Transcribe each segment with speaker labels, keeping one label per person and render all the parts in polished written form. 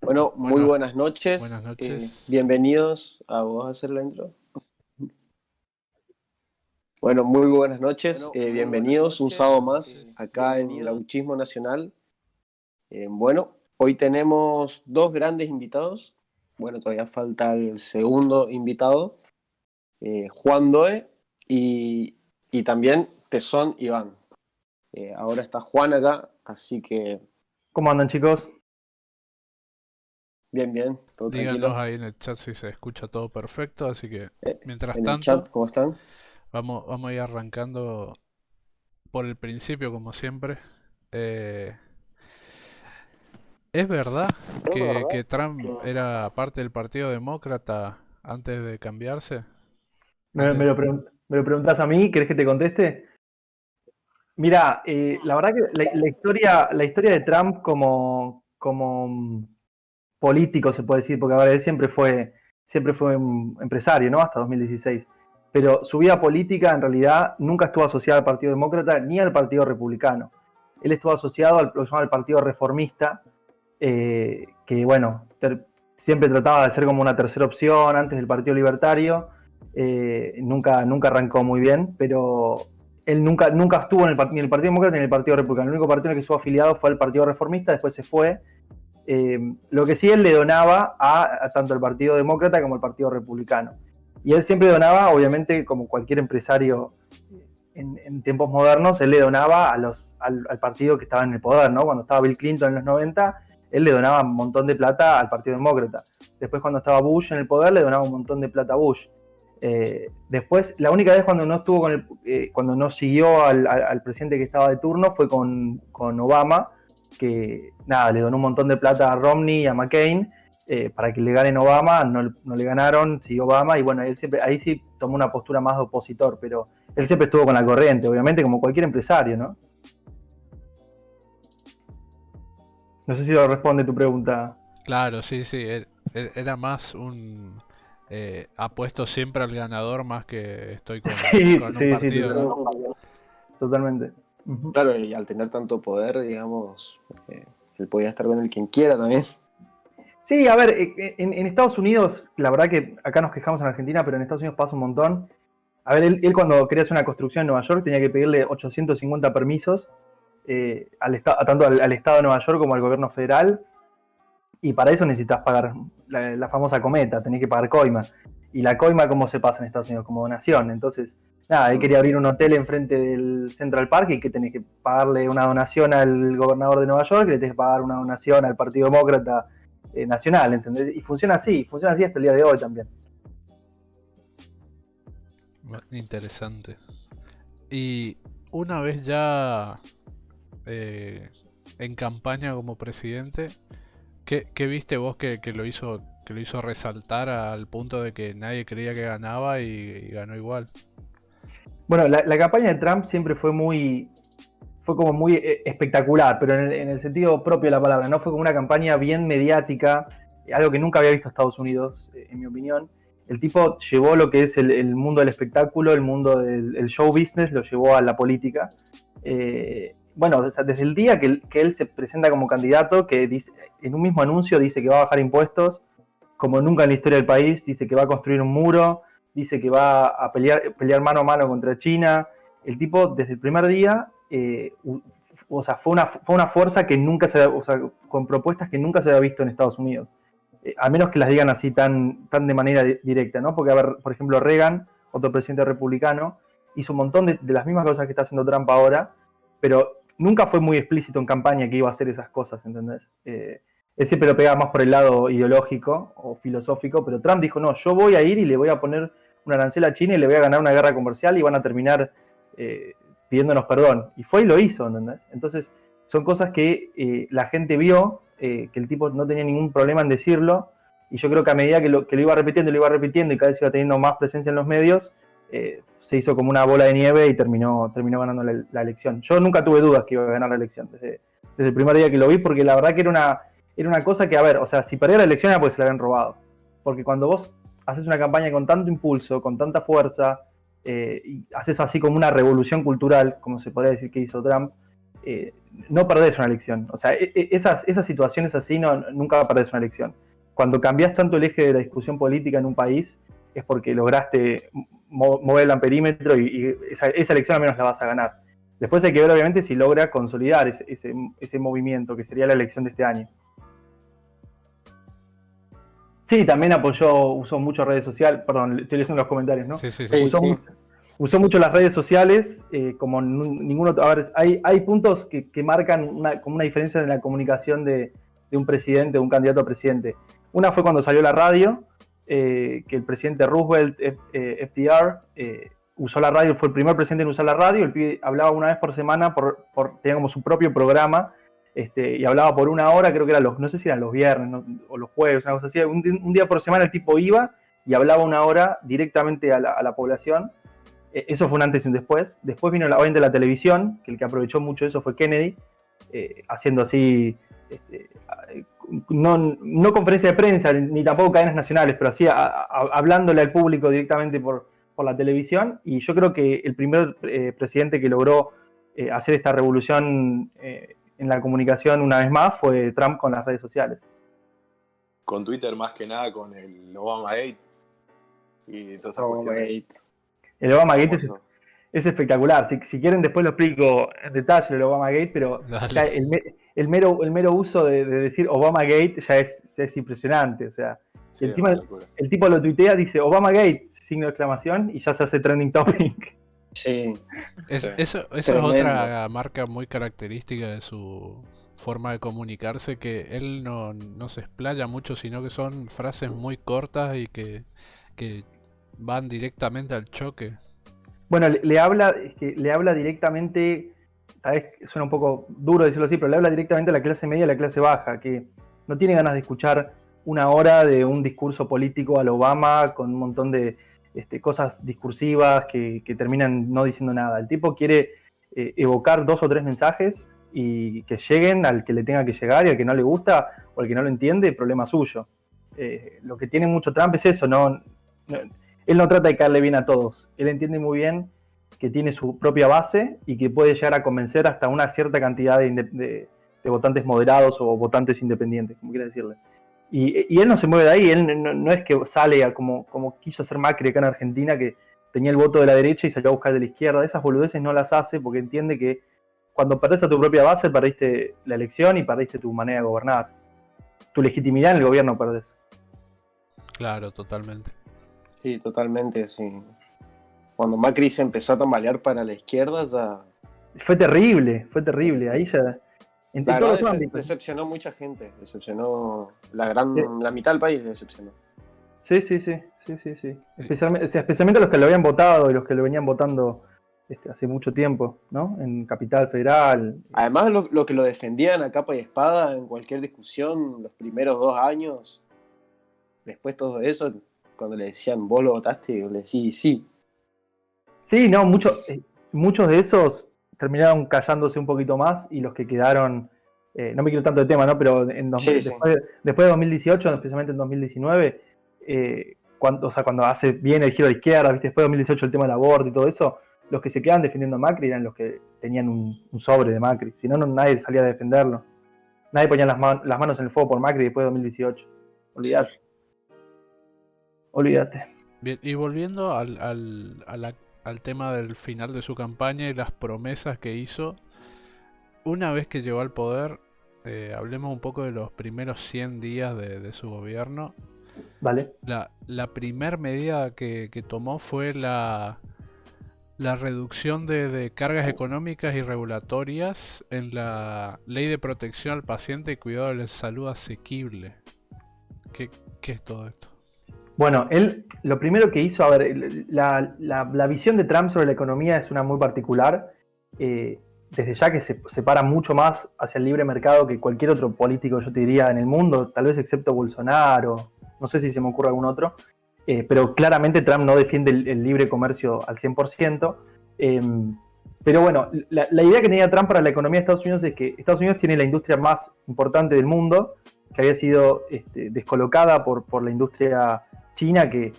Speaker 1: Bueno, muy
Speaker 2: Bueno,
Speaker 1: buenas
Speaker 2: buenas
Speaker 1: noches.
Speaker 2: noches.
Speaker 1: Bienvenidos a vos a hacer la intro. Bueno, muy buenas noches. Bienvenidos un sábado más acá en Gauchismo Nacional. Bueno, hoy tenemos dos grandes invitados. Bueno, todavía falta el segundo invitado, Juan Doe y también Tesón Iván. Ahora está Juan acá, así que
Speaker 3: ¿Cómo andan, chicos?
Speaker 1: bien, bien, todo
Speaker 2: Díganos
Speaker 1: tranquilo.
Speaker 2: ahí en el chat si se escucha todo perfecto, así que mientras
Speaker 1: En el
Speaker 2: tanto
Speaker 1: chat, ¿cómo están?
Speaker 2: vamos a ir arrancando por el principio como siempre. Eh, ¿Es verdad que Trump era parte del Partido Demócrata antes de cambiarse?
Speaker 3: ¿Me,
Speaker 2: Antes...
Speaker 3: me lo me lo preguntás a mí? ¿Querés que te conteste? Mira, la verdad que la historia de Trump como político, se puede decir, porque a ver, él siempre fue un empresario, ¿no? Hasta 2016. Pero su vida política en realidad nunca estuvo asociada al Partido Demócrata ni al Partido Republicano. Él estuvo asociado al, lo que se llama el Partido Reformista, que bueno, siempre trataba de ser como una tercera opción antes del Partido Libertario. Nunca arrancó muy bien, pero él nunca estuvo ni en el Partido Demócrata ni en el Partido Republicano. El único partido en el que estuvo afiliado fue al Partido Reformista, después se fue. Lo que sí él le donaba a tanto el Partido Demócrata como el Partido Republicano. Y él siempre donaba, obviamente, como cualquier empresario en tiempos modernos, él le donaba al partido que estaba en el poder, ¿no? Cuando estaba Bill Clinton en los 90, él le donaba un montón de plata al Partido Demócrata. Después, cuando estaba Bush en el poder, le donaba un montón de plata a Bush. Después, la única vez cuando no estuvo cuando no siguió al presidente que estaba de turno fue con Obama, que nada, le donó un montón de plata a Romney y a McCain para que le ganen Obama. No le ganaron, siguió Obama, y bueno, él siempre, ahí sí tomó una postura más de opositor, pero él siempre estuvo con la corriente, obviamente, como cualquier empresario, ¿no? No sé si lo responde tu pregunta.
Speaker 2: Claro, sí, sí, era más un... apuesto siempre al ganador más que estoy
Speaker 3: Sí,
Speaker 2: con un
Speaker 3: sí, sí,
Speaker 2: partido, ¿no?
Speaker 3: totalmente. Uh-huh.
Speaker 1: Claro, y al tener tanto poder, digamos, él podía estar con el quien quiera también.
Speaker 3: Sí, a ver, en Estados Unidos, la verdad que acá nos quejamos en Argentina, pero en Estados Unidos pasa un montón. A ver, él cuando quería hacer una construcción en Nueva York tenía que pedirle 850 permisos tanto al Estado de Nueva York como al gobierno federal, y para eso necesitas pagar la famosa cometa, tenés que pagar coima. Y la coima, ¿cómo se pasa en Estados Unidos? Como donación. Entonces, nada, él quería abrir un hotel enfrente del Central Park y que tenés que pagarle una donación al gobernador de Nueva York, y le tenés que pagar una donación al Partido Demócrata Nacional, ¿entendés? Y funciona así hasta el día de hoy también.
Speaker 2: Interesante. Y una vez ya eh, en campaña como presidente, ¿qué viste vos que lo hizo resaltar al punto de que nadie creía que ganaba y ganó igual?
Speaker 3: Bueno, la campaña de Trump siempre fue como muy espectacular, pero en el sentido propio de la palabra, ¿no? Fue como una campaña bien mediática, algo que nunca había visto Estados Unidos, en mi opinión. El tipo llevó lo que es el mundo del espectáculo, el mundo del show business, lo llevó a la política. Bueno, o sea, desde el día que él se presenta como candidato, que dice, en un mismo anuncio dice que va a bajar impuestos, como nunca en la historia del país, dice que va a construir un muro, dice que va a pelear mano a mano contra China. El tipo, desde el primer día, o sea, fue una fuerza que nunca o sea, con propuestas que nunca se había visto en Estados Unidos. A menos que las digan así tan de manera directa, ¿no? Porque, a ver, por ejemplo, Reagan, otro presidente republicano, hizo un montón de las mismas cosas que está haciendo Trump ahora, pero nunca fue muy explícito en campaña que iba a hacer esas cosas, ¿entendés? Él siempre lo pegaba más por el lado ideológico o filosófico, pero Trump dijo, no, yo voy a ir y le voy a poner una arancel a China y le voy a ganar una guerra comercial y van a terminar eh, pidiéndonos perdón. Y fue y lo hizo, ¿entendés? Entonces, son cosas que la gente vio, que el tipo no tenía ningún problema en decirlo, y yo creo que a medida que lo iba repitiendo, y cada vez iba teniendo más presencia en los medios, se hizo como una bola de nieve y terminó ganando la elección. Yo nunca tuve dudas que iba a ganar la elección, desde el primer día que lo vi, porque la verdad que era una cosa que, a ver, o sea, si perdía la elección era porque se la habían robado. Porque cuando vos haces una campaña con tanto impulso, con tanta fuerza, y haces así como una revolución cultural, como se podría decir que hizo Trump, no perdés una elección. O sea, esas situaciones así nunca perdés una elección. Cuando cambiás tanto el eje de la discusión política en un país, es porque lograste mover el amperímetro y esa elección al menos la vas a ganar. Después hay que ver, obviamente, si logra consolidar ese movimiento, que sería la elección de este año. Sí, también usó mucho redes sociales, perdón, estoy leyendo los comentarios, ¿no?
Speaker 2: Sí.
Speaker 3: Usó mucho las redes sociales, como ningún otro. A ver, hay puntos que marcan como una diferencia en la comunicación de un presidente, de un candidato a presidente. Una fue cuando salió la radio, que el presidente Roosevelt, FDR, usó la radio, fue el primer presidente en usar la radio. El pibe hablaba una vez por semana, tenía como su propio programa, y hablaba por una hora, creo que era no sé si eran los viernes, ¿no? O los jueves, una cosa así. Un día por semana el tipo iba y hablaba una hora directamente a la población. Eso fue un antes y un después. Después vino obviamente la televisión, que el que aprovechó mucho eso fue Kennedy, haciendo así, no conferencia de prensa, ni tampoco cadenas nacionales, pero así hablándole al público directamente por la televisión. Y yo creo que el primer presidente que logró hacer esta revolución en la comunicación una vez más fue Trump con las redes sociales.
Speaker 4: Con Twitter más que nada, con el Obamagate y todas esas
Speaker 1: Obamagate.
Speaker 3: El Obamagate es espectacular. Si quieren después lo explico en detalle el Obamagate, pero ya el mero uso de decir Obamagate ya es impresionante. O sea,
Speaker 4: sí,
Speaker 3: el tipo lo tuitea, dice Obamagate, signo de exclamación, y ya se hace trending topic.
Speaker 1: Sí.
Speaker 2: Eso es otra marca muy característica de su forma de comunicarse, que él no se explaya mucho, sino que son frases muy cortas y que van directamente al choque.
Speaker 3: Bueno, le habla directamente, tal vez suena un poco duro decirlo así, pero le habla directamente a la clase media y a la clase baja, que no tiene ganas de escuchar una hora de un discurso político al Obama con un montón de cosas discursivas que terminan no diciendo nada. El tipo quiere evocar 2 o 3 mensajes y que lleguen al que le tenga que llegar, y al que no le gusta o al que no lo entiende, problema suyo. Lo que tiene mucho Trump es eso, él no trata de caerle bien a todos. Él entiende muy bien que tiene su propia base y que puede llegar a convencer hasta una cierta cantidad de votantes moderados o votantes independientes, como quiera decirle. Y él no se mueve de ahí. Él no es que sale como quiso hacer Macri acá en Argentina, que tenía el voto de la derecha y salió a buscar de la izquierda. Esas boludeces no las hace porque entiende que cuando perdés a tu propia base, perdiste la elección y perdiste tu manera de gobernar. Tu legitimidad en el gobierno perdés.
Speaker 2: Claro, totalmente.
Speaker 1: Sí, totalmente, sí. Cuando Macri se empezó a tambalear para la izquierda, ya...
Speaker 3: Fue terrible. Ahí ya...
Speaker 1: La verdad decepcionó mucha gente. Decepcionó la mitad del país, decepcionó.
Speaker 3: Sí. Especialmente los que lo habían votado y los que lo venían votando hace mucho tiempo, ¿no? En Capital Federal.
Speaker 1: Además, lo que lo defendían a capa y espada en cualquier discusión los primeros 2 años, después todo eso, cuando le decían vos lo votaste, le decís sí.
Speaker 3: Sí, no, muchos de esos terminaron callándose un poquito más, y los que quedaron, no me quiero tanto de tema, ¿no? Pero después de 2018, especialmente en 2019, cuando hace bien el giro de izquierda, ¿viste? Después de 2018 el tema del aborto y todo eso, los que se quedaban defendiendo a Macri eran los que tenían un sobre de Macri. Si no, nadie salía a defenderlo. Nadie ponía las manos en el fuego por Macri después de 2018. Olvídate.
Speaker 2: Bien, y volviendo al tema del final de su campaña y las promesas que hizo, una vez que llegó al poder, hablemos un poco de los primeros 100 días de su gobierno.
Speaker 3: Vale.
Speaker 2: La primer medida que tomó fue la reducción de cargas económicas y regulatorias en la Ley de Protección al Paciente y Cuidado de la Salud Asequible. ¿Qué es todo esto?
Speaker 3: Bueno, él lo primero que hizo, a ver, la visión de Trump sobre la economía es una muy particular, desde ya que se separa mucho más hacia el libre mercado que cualquier otro político, yo te diría, en el mundo, tal vez excepto Bolsonaro, no sé si se me ocurre algún otro, pero claramente Trump no defiende el libre comercio al 100%, pero bueno, la idea que tenía Trump para la economía de Estados Unidos es que Estados Unidos tiene la industria más importante del mundo, que había sido descolocada por la industria china, que,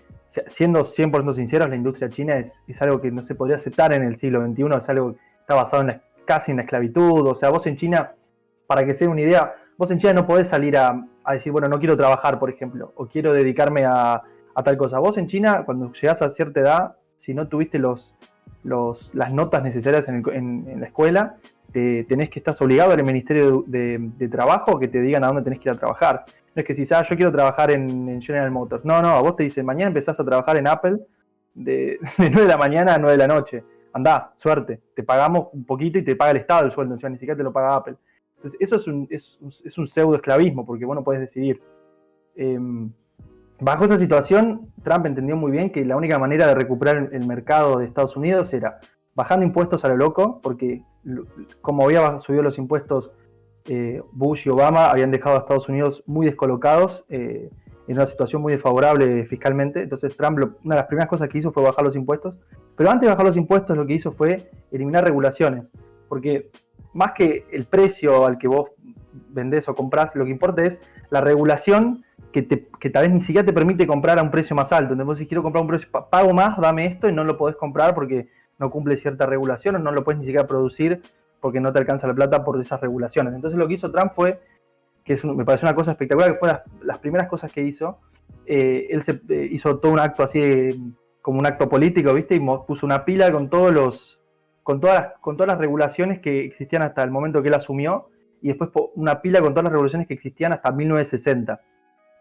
Speaker 3: siendo 100% sinceros, la industria china es algo que no se podría aceptar en el siglo XXI, es algo que está basado casi en la esclavitud. O sea, vos en China, para que se den una idea, vos en China no podés salir a decir, bueno, no quiero trabajar, por ejemplo, o quiero dedicarme a tal cosa. Vos en China, cuando llegás a cierta edad, si no tuviste las notas necesarias en la escuela, tenés que estar obligado al Ministerio de Trabajo que te digan a dónde tenés que ir a trabajar. No es que si yo quiero trabajar en General Motors. No, a vos te dicen, mañana empezás a trabajar en Apple de 9 de la mañana a 9 de la noche. Andá, suerte, te pagamos un poquito y te paga el Estado el sueldo, encima ni siquiera te lo paga Apple. Entonces eso es un pseudo esclavismo, porque vos no podés decidir. Bajo esa situación, Trump entendió muy bien que la única manera de recuperar el mercado de Estados Unidos era bajando impuestos a lo loco, porque como había subido los impuestos Bush y Obama, habían dejado a Estados Unidos muy descolocados, en una situación muy desfavorable fiscalmente. Entonces Trump, una de las primeras cosas que hizo fue bajar los impuestos, pero antes de bajar los impuestos lo que hizo fue eliminar regulaciones, porque más que el precio al que vos vendés o comprás, lo que importa es la regulación que tal vez ni siquiera te permite comprar a un precio más alto. Entonces, si quiero comprar un precio, pago más, dame esto, y no lo podés comprar porque no cumple cierta regulación, o no lo puedes ni siquiera producir porque no te alcanza la plata por esas regulaciones. Entonces lo que hizo Trump fue, me parece una cosa espectacular, que fue las primeras cosas que hizo. Él hizo todo un acto así, como un acto político, ¿viste? Y puso una pila con todas las regulaciones que existían hasta el momento que él asumió, y después una pila con todas las regulaciones que existían hasta 1960.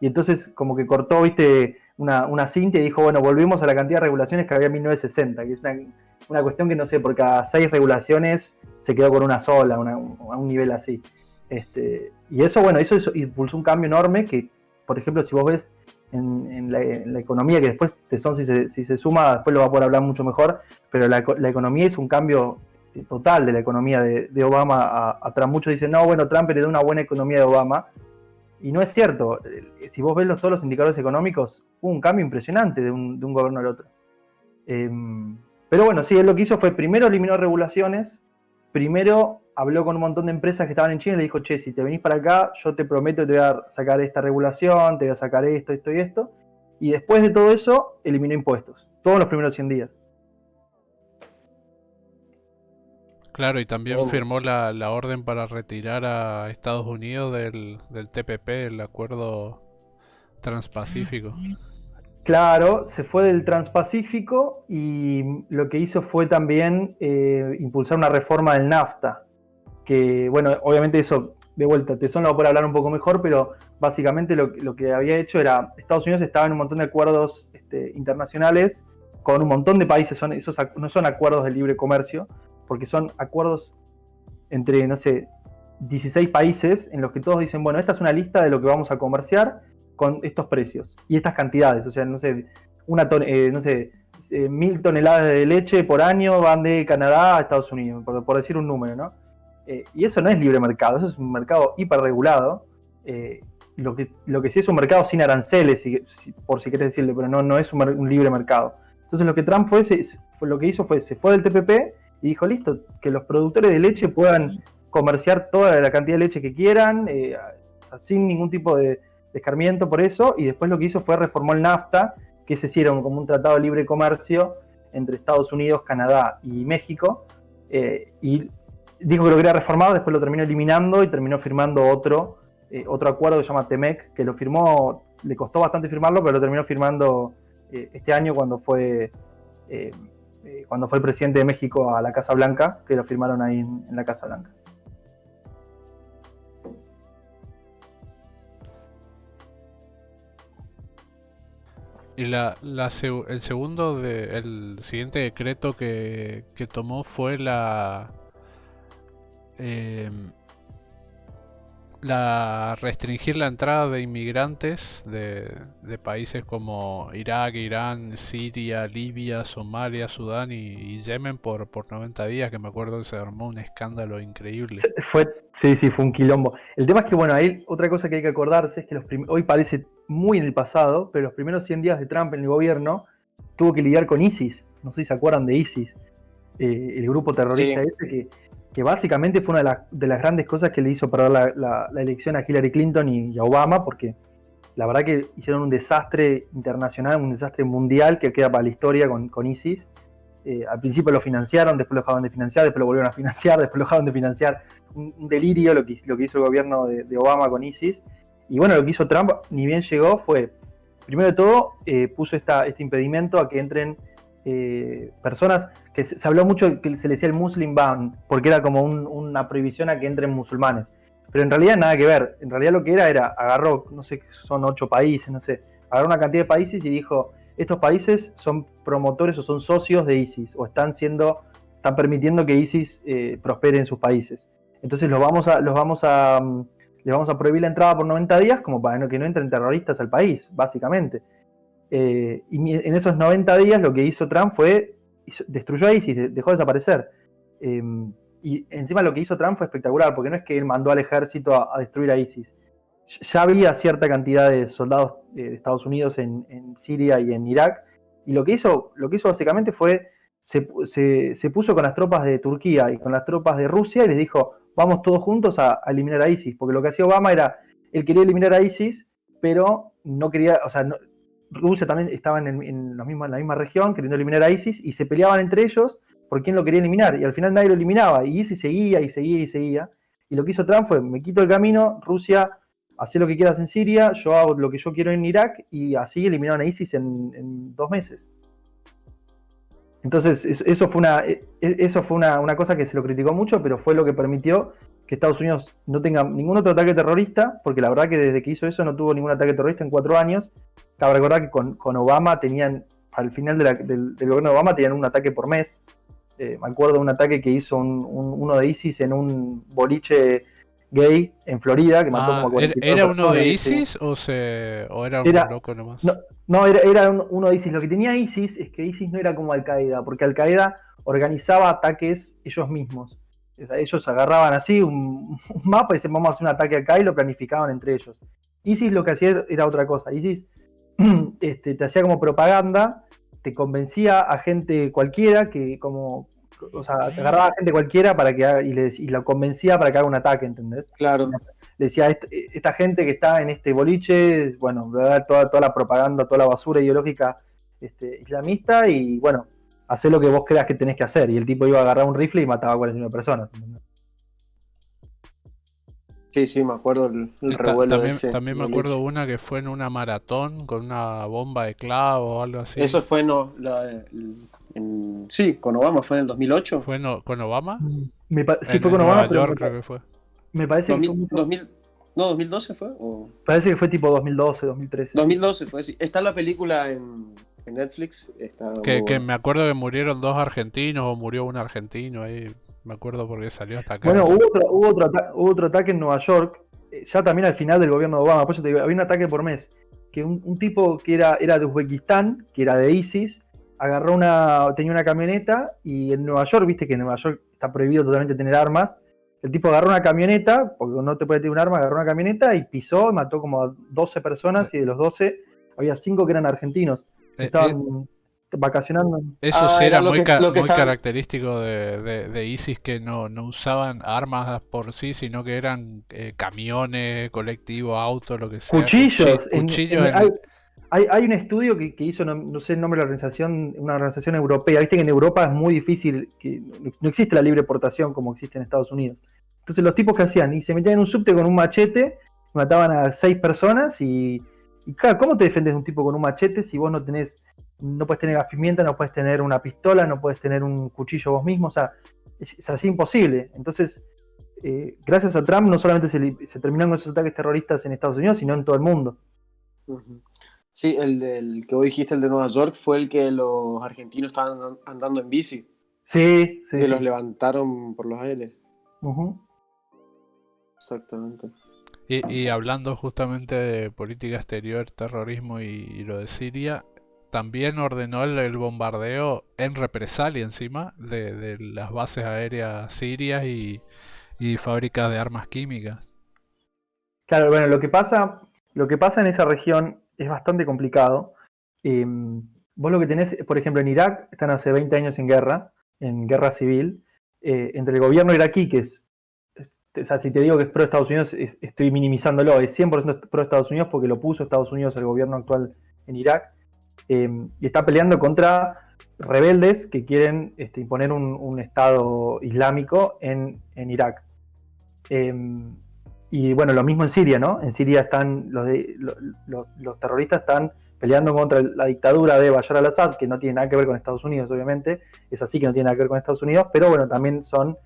Speaker 3: Y entonces como que cortó, ¿viste? Una cinta y dijo, bueno, volvimos a la cantidad de regulaciones que había en 1960, que es una cuestión que, no sé, por cada 6 regulaciones se quedó con una sola, a un nivel así. Y eso, bueno, eso impulsó un cambio enorme que, por ejemplo, si vos ves en la economía, que después si se suma, después lo va a poder hablar mucho mejor, pero la economía es un cambio total de la economía de Obama a Trump. Muchos dicen, no, bueno, Trump heredó una buena economía de Obama, y no es cierto. Si vos ves todos los indicadores económicos, hubo un cambio impresionante de un gobierno al otro. Pero bueno, sí, él lo que hizo fue, primero eliminó regulaciones, primero habló con un montón de empresas que estaban en China y le dijo, che, si te venís para acá, yo te prometo que te voy a sacar esta regulación, te voy a sacar esto y esto. Y después de todo eso, eliminó impuestos, todos los primeros 100 días.
Speaker 2: Claro, y también firmó la orden para retirar a Estados Unidos del TPP, el Acuerdo Transpacífico.
Speaker 3: Claro, se fue del Transpacífico, y lo que hizo fue también impulsar una reforma del NAFTA, que, bueno, obviamente eso, de vuelta, Tesón lo va a poder hablar un poco mejor, pero básicamente lo que había hecho era, Estados Unidos estaba en un montón de acuerdos internacionales con un montón de países. Esos no son acuerdos de libre comercio, porque son acuerdos entre, no sé, 16 países en los que todos dicen, bueno, esta es una lista de lo que vamos a comerciar con estos precios y estas cantidades. O sea, no sé, 1.000 toneladas de leche por año van de Canadá a Estados Unidos, por decir un número, ¿no? Y eso no es libre mercado, eso es un mercado hiperregulado. Lo que sí es un mercado sin aranceles, por si querés decirle, pero no es un libre mercado. Entonces lo que Trump lo que hizo fue, se fue del TPP y dijo, listo, que los productores de leche puedan comerciar toda la cantidad de leche que quieran, sin ningún tipo de escarmiento por eso. Y después lo que hizo fue reformó el NAFTA, que se hicieron como un tratado de libre comercio entre Estados Unidos, Canadá y México, y dijo que lo quería reformado, después lo terminó eliminando y terminó firmando otro acuerdo que se llama TEMEC, que lo firmó, le costó bastante firmarlo, pero lo terminó firmando este año cuando fue el presidente de México a la Casa Blanca, que lo firmaron ahí en la Casa Blanca.
Speaker 2: Y el siguiente decreto que tomó fue la restringir la entrada de inmigrantes de países como Irak, Irán, Siria, Libia, Somalia, Sudán y Yemen por 90 días, que me acuerdo que se armó un escándalo increíble.
Speaker 3: Sí, fue un quilombo. El tema es que, bueno, ahí otra cosa que hay que acordarse es que hoy parece muy en el pasado, pero los primeros 100 días de Trump en el gobierno tuvo que lidiar con ISIS. No sé si se acuerdan de ISIS, el grupo terrorista ese que básicamente fue una de las grandes cosas que le hizo perder la elección a Hillary Clinton y a Obama, porque la verdad que hicieron un desastre internacional, un desastre mundial que queda para la historia con ISIS. Al principio lo financiaron, después lo dejaron de financiar, después lo volvieron a financiar, después lo dejaron de financiar. Un delirio lo que hizo el gobierno de Obama con ISIS. Y bueno, lo que hizo Trump, ni bien llegó, fue, primero de todo, puso este impedimento a que entren personas, que se habló mucho que se le decía el Muslim ban, porque era como una prohibición a que entren musulmanes. Pero en realidad nada que ver. En realidad lo que era, agarró, no sé, son 8 países, no sé, agarró una cantidad de países y dijo, estos países son promotores o son socios de ISIS, o están permitiendo que ISIS prospere en sus países. Entonces les vamos a prohibir la entrada por 90 días como para que no entren terroristas al país, básicamente. Y en esos 90 días lo que hizo Trump fue, destruyó a ISIS, dejó de desaparecer. Y encima lo que hizo Trump fue espectacular, porque no es que él mandó al ejército a destruir a ISIS. Ya había cierta cantidad de soldados de Estados Unidos en Siria y en Irak, y lo que hizo básicamente fue, se puso con las tropas de Turquía y con las tropas de Rusia y les dijo, vamos todos juntos a eliminar a ISIS, porque lo que hacía Obama era, él quería eliminar a ISIS, pero no quería, Rusia también estaba en la misma región queriendo eliminar a ISIS, y se peleaban entre ellos por quién lo quería eliminar, y al final nadie lo eliminaba, y ISIS seguía, y lo que hizo Trump fue, me quito el camino, Rusia, hacé lo que quieras en Siria, yo hago lo que yo quiero en Irak, y así eliminaron a ISIS en 2 meses. Entonces, eso fue una cosa que se lo criticó mucho, pero fue lo que permitió que Estados Unidos no tenga ningún otro ataque terrorista, porque la verdad que desde que hizo eso no tuvo ningún ataque terrorista en 4 años. Cabe recordar que con Obama tenían, al final del gobierno de Obama, tenían un ataque por mes. Me acuerdo de un ataque que hizo uno de ISIS en un boliche gay en Florida, que mató como 42
Speaker 2: ¿Era
Speaker 3: personas.
Speaker 2: uno de ISIS o era un loco nomás?
Speaker 3: No, era uno de ISIS. Lo que tenía ISIS es que ISIS no era como Al-Qaeda, porque Al-Qaeda organizaba ataques ellos mismos. O sea, ellos agarraban así un mapa y decían, vamos a hacer un ataque acá, y lo planificaban entre ellos. ISIS lo que hacía era otra cosa. ISIS te hacía como propaganda, te convencía a gente cualquiera, te agarraba a gente cualquiera para que haga, y lo convencía para que haga un ataque, ¿entendés?
Speaker 1: Claro.
Speaker 3: Le decía, esta gente que está en este boliche, bueno, voy a dar toda la propaganda, toda la basura ideológica islamista, y bueno, hacé lo que vos creas que tenés que hacer. Y el tipo iba a agarrar un rifle y mataba a 49 personas, ¿entendés?
Speaker 1: Sí, me acuerdo el revuelo ese.
Speaker 2: También me acuerdo una que fue en una maratón con una bomba de clavo o algo así.
Speaker 1: Eso fue sí, con Obama, fue en el 2008.
Speaker 2: ¿Fue con Obama?
Speaker 3: Sí, fue con Obama,
Speaker 2: pero York, creo que fue.
Speaker 3: Me parece que
Speaker 1: fue 2012 fue.
Speaker 3: Parece que fue tipo 2012, 2013.
Speaker 1: 2012 fue, sí. Está la película en Netflix.
Speaker 2: Que me acuerdo que murieron 2 argentinos, o murió un argentino ahí. Me acuerdo porque salió hasta acá.
Speaker 3: Bueno, hubo otro ataque en Nueva York, ya también al final del gobierno de Obama. Por eso te digo, había un ataque por mes. Que un tipo que era de Uzbekistán, que era de ISIS, tenía una camioneta, y en Nueva York, viste que en Nueva York está prohibido totalmente tener armas. El tipo agarró una camioneta, porque no te puede tener un arma, agarró una camioneta y pisó, y mató como a 12 personas, y de los 12 había 5 que eran argentinos. Estaban vacacionando.
Speaker 2: Eso sí era muy característico de ISIS, que no usaban armas por sí, sino que eran camiones, colectivos, autos, lo que sea.
Speaker 3: Cuchillos.
Speaker 2: Cuchillos.
Speaker 3: Hay un estudio que hizo, no sé el nombre de la organización, una organización europea. Viste que en Europa es muy difícil, que no existe la libre portación como existe en Estados Unidos. Entonces los tipos que hacían, y se metían en un subte con un machete, mataban a 6 personas, y claro, ¿cómo te defendes de un tipo con un machete si vos no puedes tener gas pimienta, no puedes tener una pistola, no puedes tener un cuchillo vos mismo? O sea, es así imposible. Entonces, gracias a Trump no solamente se terminaron con esos ataques terroristas en Estados Unidos, sino en todo el mundo.
Speaker 1: Sí, el que vos dijiste, el de Nueva York, fue el que los argentinos estaban andando en bici.
Speaker 3: Sí.
Speaker 1: Que los levantaron por los aires.
Speaker 3: Uh-huh.
Speaker 1: Exactamente.
Speaker 2: Y hablando justamente de política exterior, terrorismo y lo de Siria, también ordenó el bombardeo en represalia encima de las bases aéreas sirias y fábricas de armas químicas.
Speaker 3: Claro, bueno, lo que pasa en esa región es bastante complicado. Vos lo que tenés, por ejemplo, en Irak, están hace 20 años en guerra civil, entre el gobierno iraquí, que es, o sea, si te digo que es pro Estados Unidos, estoy minimizándolo, es 100% pro Estados Unidos, porque lo puso Estados Unidos, el gobierno actual en Irak, y está peleando contra rebeldes que quieren imponer un Estado islámico en Irak. Y bueno, lo mismo en Siria, ¿no? En Siria están los terroristas están peleando contra la dictadura de Bashar al-Assad, que no tiene nada que ver con Estados Unidos, obviamente. Es así que no tiene nada que ver con Estados Unidos, pero bueno, también son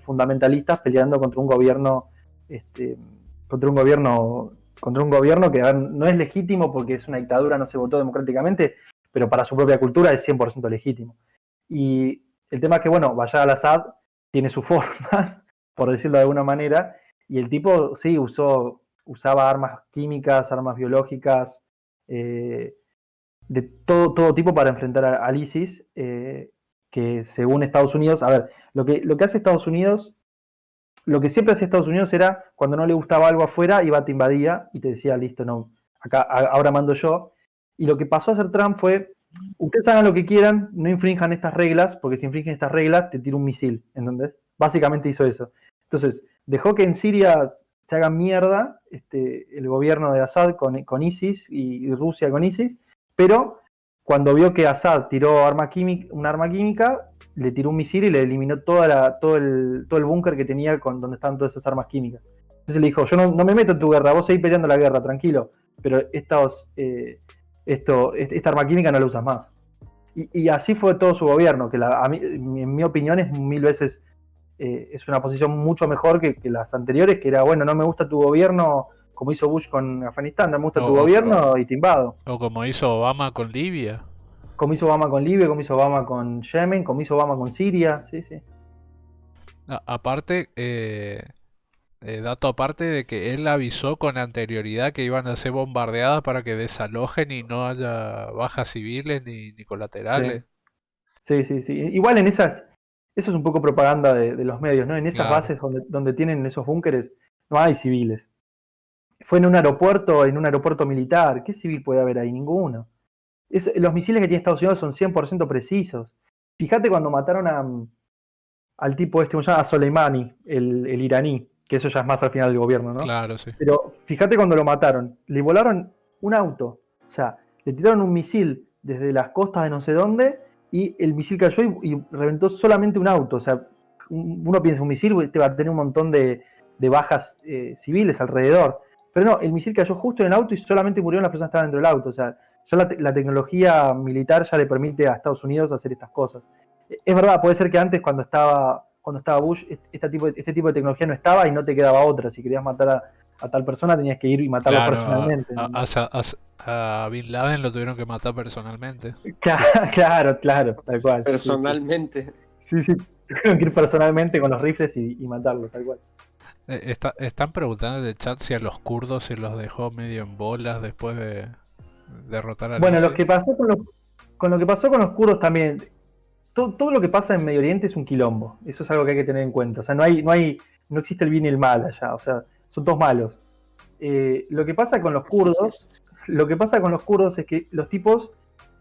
Speaker 3: fundamentalistas peleando contra un gobierno, contra un gobierno que no es legítimo porque es una dictadura, no se votó democráticamente, pero para su propia cultura es 100% legítimo. Y el tema es que, bueno, Bashar al-Assad tiene sus formas, por decirlo de alguna manera, y el tipo sí usaba armas químicas, armas biológicas, de todo tipo para enfrentar al ISIS, que según Estados Unidos, a ver, lo que hace Estados Unidos, lo que siempre hacía Estados Unidos era, cuando no le gustaba algo afuera, iba, te invadía y te decía, listo, no, acá ahora mando yo. Y lo que pasó a hacer Trump fue, ustedes hagan lo que quieran, no infrinjan estas reglas, porque si infringen estas reglas, te tiro un misil, ¿entendés? Básicamente hizo eso. Entonces, dejó que en Siria se haga mierda el gobierno de Assad con ISIS y Rusia con ISIS, pero cuando vio que Assad tiró un arma química, le tiró un misil y le eliminó todo el búnker que tenía donde estaban todas esas armas químicas. Entonces le dijo, yo no me meto en tu guerra, vos seguís peleando la guerra, tranquilo, pero esta arma química no la usas más. Y así fue todo su gobierno, que en mi opinión es 1000 veces, es una posición mucho mejor que las anteriores, que era, bueno, no me gusta tu gobierno, como hizo Bush con Afganistán, no me gusta tu gobierno y te invado.
Speaker 2: O como hizo Obama con Libia.
Speaker 3: Como hizo Obama con Libia, como hizo Obama con Yemen, como hizo Obama con Siria, sí.
Speaker 2: Aparte, dato aparte de que él avisó con anterioridad que iban a ser bombardeadas para que desalojen y no haya bajas civiles ni colaterales.
Speaker 3: Sí. Igual eso es un poco propaganda de los medios, ¿no? En esas bases donde tienen esos búnkeres no hay civiles. Fue en un aeropuerto militar. ¿Qué civil puede haber ahí? Ninguno. Los misiles que tiene Estados Unidos son 100% precisos. Fíjate cuando mataron al tipo a Soleimani, el iraní, que eso ya es más al final del gobierno, ¿no?
Speaker 2: Claro, sí.
Speaker 3: Pero fíjate cuando lo mataron, le volaron un auto, o sea, le tiraron un misil desde las costas de no sé dónde y el misil cayó y reventó solamente un auto. O sea, uno piensa, un misil te va a tener un montón de bajas civiles alrededor. Pero no, el misil cayó justo en el auto y solamente murieron las personas que estaban dentro del auto. O sea, ya la tecnología militar ya le permite a Estados Unidos hacer estas cosas. Es verdad, puede ser que antes cuando estaba Bush, este tipo de tecnología no estaba y no te quedaba otra. Si querías matar a tal persona tenías que ir y matarlo personalmente.
Speaker 2: A Bin Laden lo tuvieron que matar personalmente.
Speaker 3: Claro, tal cual.
Speaker 1: Personalmente.
Speaker 3: Sí, tuvieron que ir personalmente con los rifles y matarlo, tal cual.
Speaker 2: Están preguntando en el chat si a los kurdos se los dejó medio en bolas después de derrotar a
Speaker 3: Bueno,
Speaker 2: ISIS.
Speaker 3: lo que pasó con lo que pasó con los kurdos también, todo lo que pasa en Medio Oriente es un quilombo. Eso es algo que hay que tener en cuenta. O sea, no existe el bien y el mal allá. O sea, son todos malos. Lo que pasa con los kurdos es que los tipos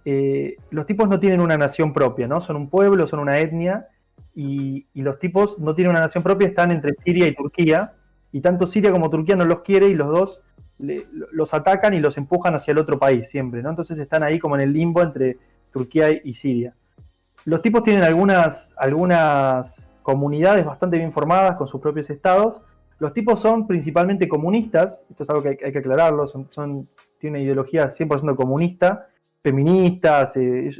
Speaker 3: no tienen una nación propia, ¿no? Son un pueblo, son una etnia, y los tipos no tienen una nación propia, están entre Siria y Turquía, y tanto Siria como Turquía no los quiere y los dos los atacan y los empujan hacia el otro país siempre, ¿no? Entonces están ahí como en el limbo entre Turquía y Siria. Los tipos tienen algunas comunidades bastante bien formadas con sus propios estados. Los tipos son principalmente comunistas, esto es algo que hay que aclararlo, tienen una ideología 100% comunista, feministas, tiene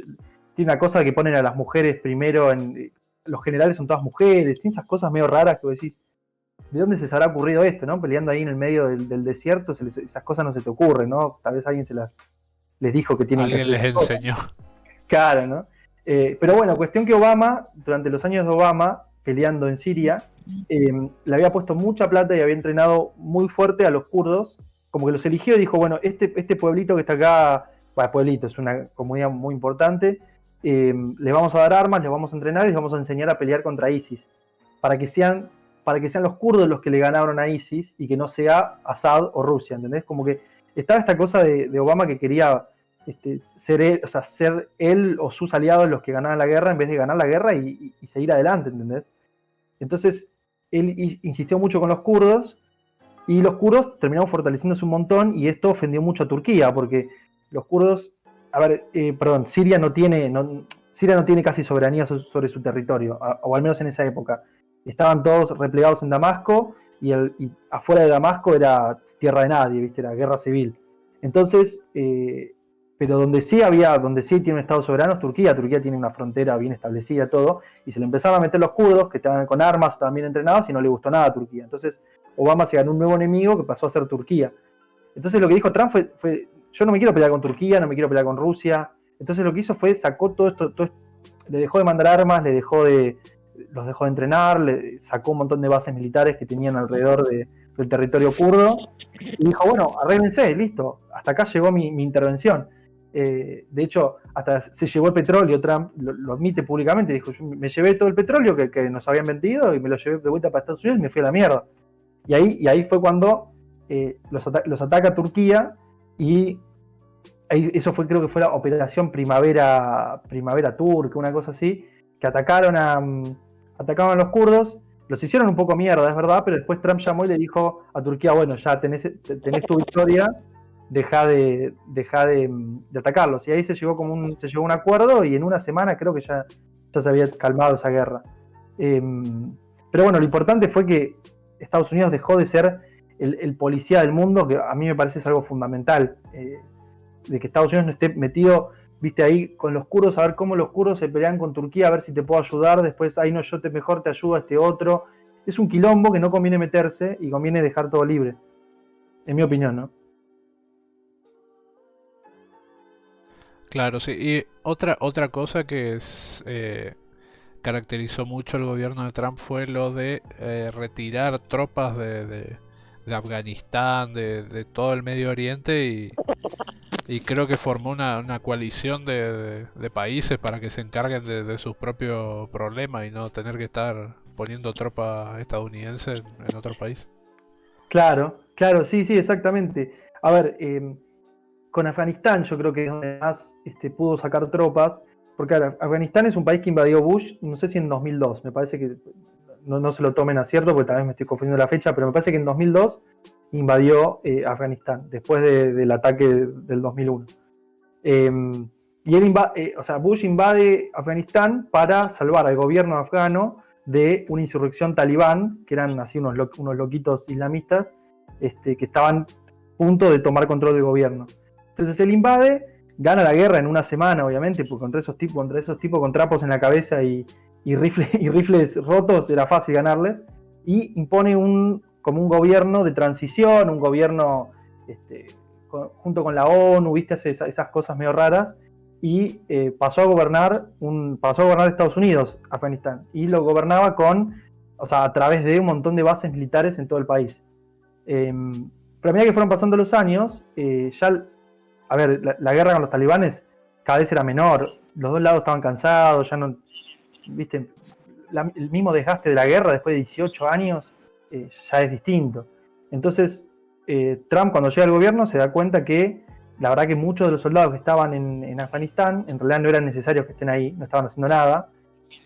Speaker 3: una cosa que ponen a las mujeres primero, los generales son todas mujeres, tiene esas cosas medio raras que vos decís, ¿de dónde se les habrá ocurrido esto, no? Peleando ahí en el medio del desierto, esas cosas no se te ocurren, ¿no? Tal vez alguien les dijo que tienen
Speaker 2: Alguien
Speaker 3: que hacer
Speaker 2: les enseñó.
Speaker 3: Claro, ¿no? Pero bueno, cuestión que Obama, durante los años de Obama, peleando en Siria, le había puesto mucha plata y había entrenado muy fuerte a los kurdos, como que los eligió y dijo, bueno, este pueblito que está acá, pueblito, es una comunidad muy importante, les vamos a dar armas, les vamos a entrenar y les vamos a enseñar a pelear contra ISIS, para que sean los kurdos los que le ganaron a ISIS y que no sea Assad o Rusia, ¿entendés? Como que estaba esta cosa de Obama que quería ser él o sus aliados los que ganaran la guerra en vez de ganar la guerra y seguir adelante, ¿entendés? Entonces él insistió mucho con los kurdos y los kurdos terminaron fortaleciéndose un montón y esto ofendió mucho a Turquía porque los kurdos, Siria no tiene, Siria no tiene casi soberanía sobre su territorio, o al menos en esa época. Estaban todos replegados en Damasco y afuera de Damasco era tierra de nadie, ¿viste? Era guerra civil. Entonces, pero donde sí tiene un Estado soberano es Turquía. Turquía tiene una frontera bien establecida, todo, y se le empezaron a meter los kurdos, que estaban con armas, estaban bien entrenados, y no le gustó nada a Turquía. Entonces, Obama se ganó un nuevo enemigo que pasó a ser Turquía. Entonces, lo que dijo Trump fue yo no me quiero pelear con Turquía, no me quiero pelear con Rusia. Entonces, lo que hizo fue sacó todo esto, le dejó de mandar armas, los dejó de entrenar, le sacó un montón de bases militares que tenían alrededor del territorio kurdo, y dijo, bueno, arréglense, listo, hasta acá llegó mi intervención. De hecho, hasta se llevó el petróleo. Trump lo admite públicamente, dijo, yo me llevé todo el petróleo que nos habían vendido y me lo llevé de vuelta para Estados Unidos y me fui a la mierda. Y ahí fue cuando los ataca Turquía, y eso creo que fue la operación Primavera Turca, una cosa así, que atacaron a los kurdos, los hicieron un poco mierda, es verdad, pero después Trump llamó y le dijo a Turquía, bueno, ya tenés tu victoria, deja de atacarlos. Y ahí se llegó a un acuerdo, y en una semana creo que ya se había calmado esa guerra. Pero bueno, lo importante fue que Estados Unidos dejó de ser el policía del mundo, que a mí me parece es algo fundamental, de que Estados Unidos no esté metido, viste, ahí con los kurdos, a ver cómo los kurdos se pelean con Turquía, a ver si te puedo ayudar, después, ahí no, mejor te ayudo a este otro. Es un quilombo que no conviene meterse y conviene dejar todo libre, en mi opinión, ¿no?
Speaker 2: Claro, sí. Y otra cosa que caracterizó mucho el gobierno de Trump fue lo de retirar tropas de Afganistán, de todo el Medio Oriente, y creo que formó una coalición de países para que se encarguen de sus propios problemas y no tener que estar poniendo tropas estadounidenses en otro país.
Speaker 3: Claro, sí, exactamente. A ver, con Afganistán yo creo que es donde más pudo sacar tropas, porque Afganistán es un país que invadió Bush, no sé si en 2002, me parece que no se lo tomen a cierto, porque también me estoy confundiendo la fecha, pero me parece que en 2002 invadió Afganistán, después del ataque del 2001. Y Bush invade Afganistán para salvar al gobierno afgano de una insurrección talibán, que eran así unos loquitos islamistas, que estaban a punto de tomar control del gobierno. Entonces él invade, gana la guerra en una semana, obviamente, porque contra esos tipos con trapos en la cabeza y rifles rotos era fácil ganarles, y impone como un gobierno de transición, un gobierno junto con la ONU, viste, hace esas cosas medio raras, y pasó a gobernar Estados Unidos, Afganistán, y lo gobernaba a través de un montón de bases militares en todo el país. Pero a medida que fueron pasando los años, la guerra con los talibanes cada vez era menor, los dos lados estaban cansados, ya no, viste, el mismo desgaste de la guerra después de 18 años ya es distinto. Entonces, Trump, cuando llega al gobierno, se da cuenta que la verdad que muchos de los soldados que estaban en Afganistán en realidad no eran necesarios que estén ahí, no estaban haciendo nada.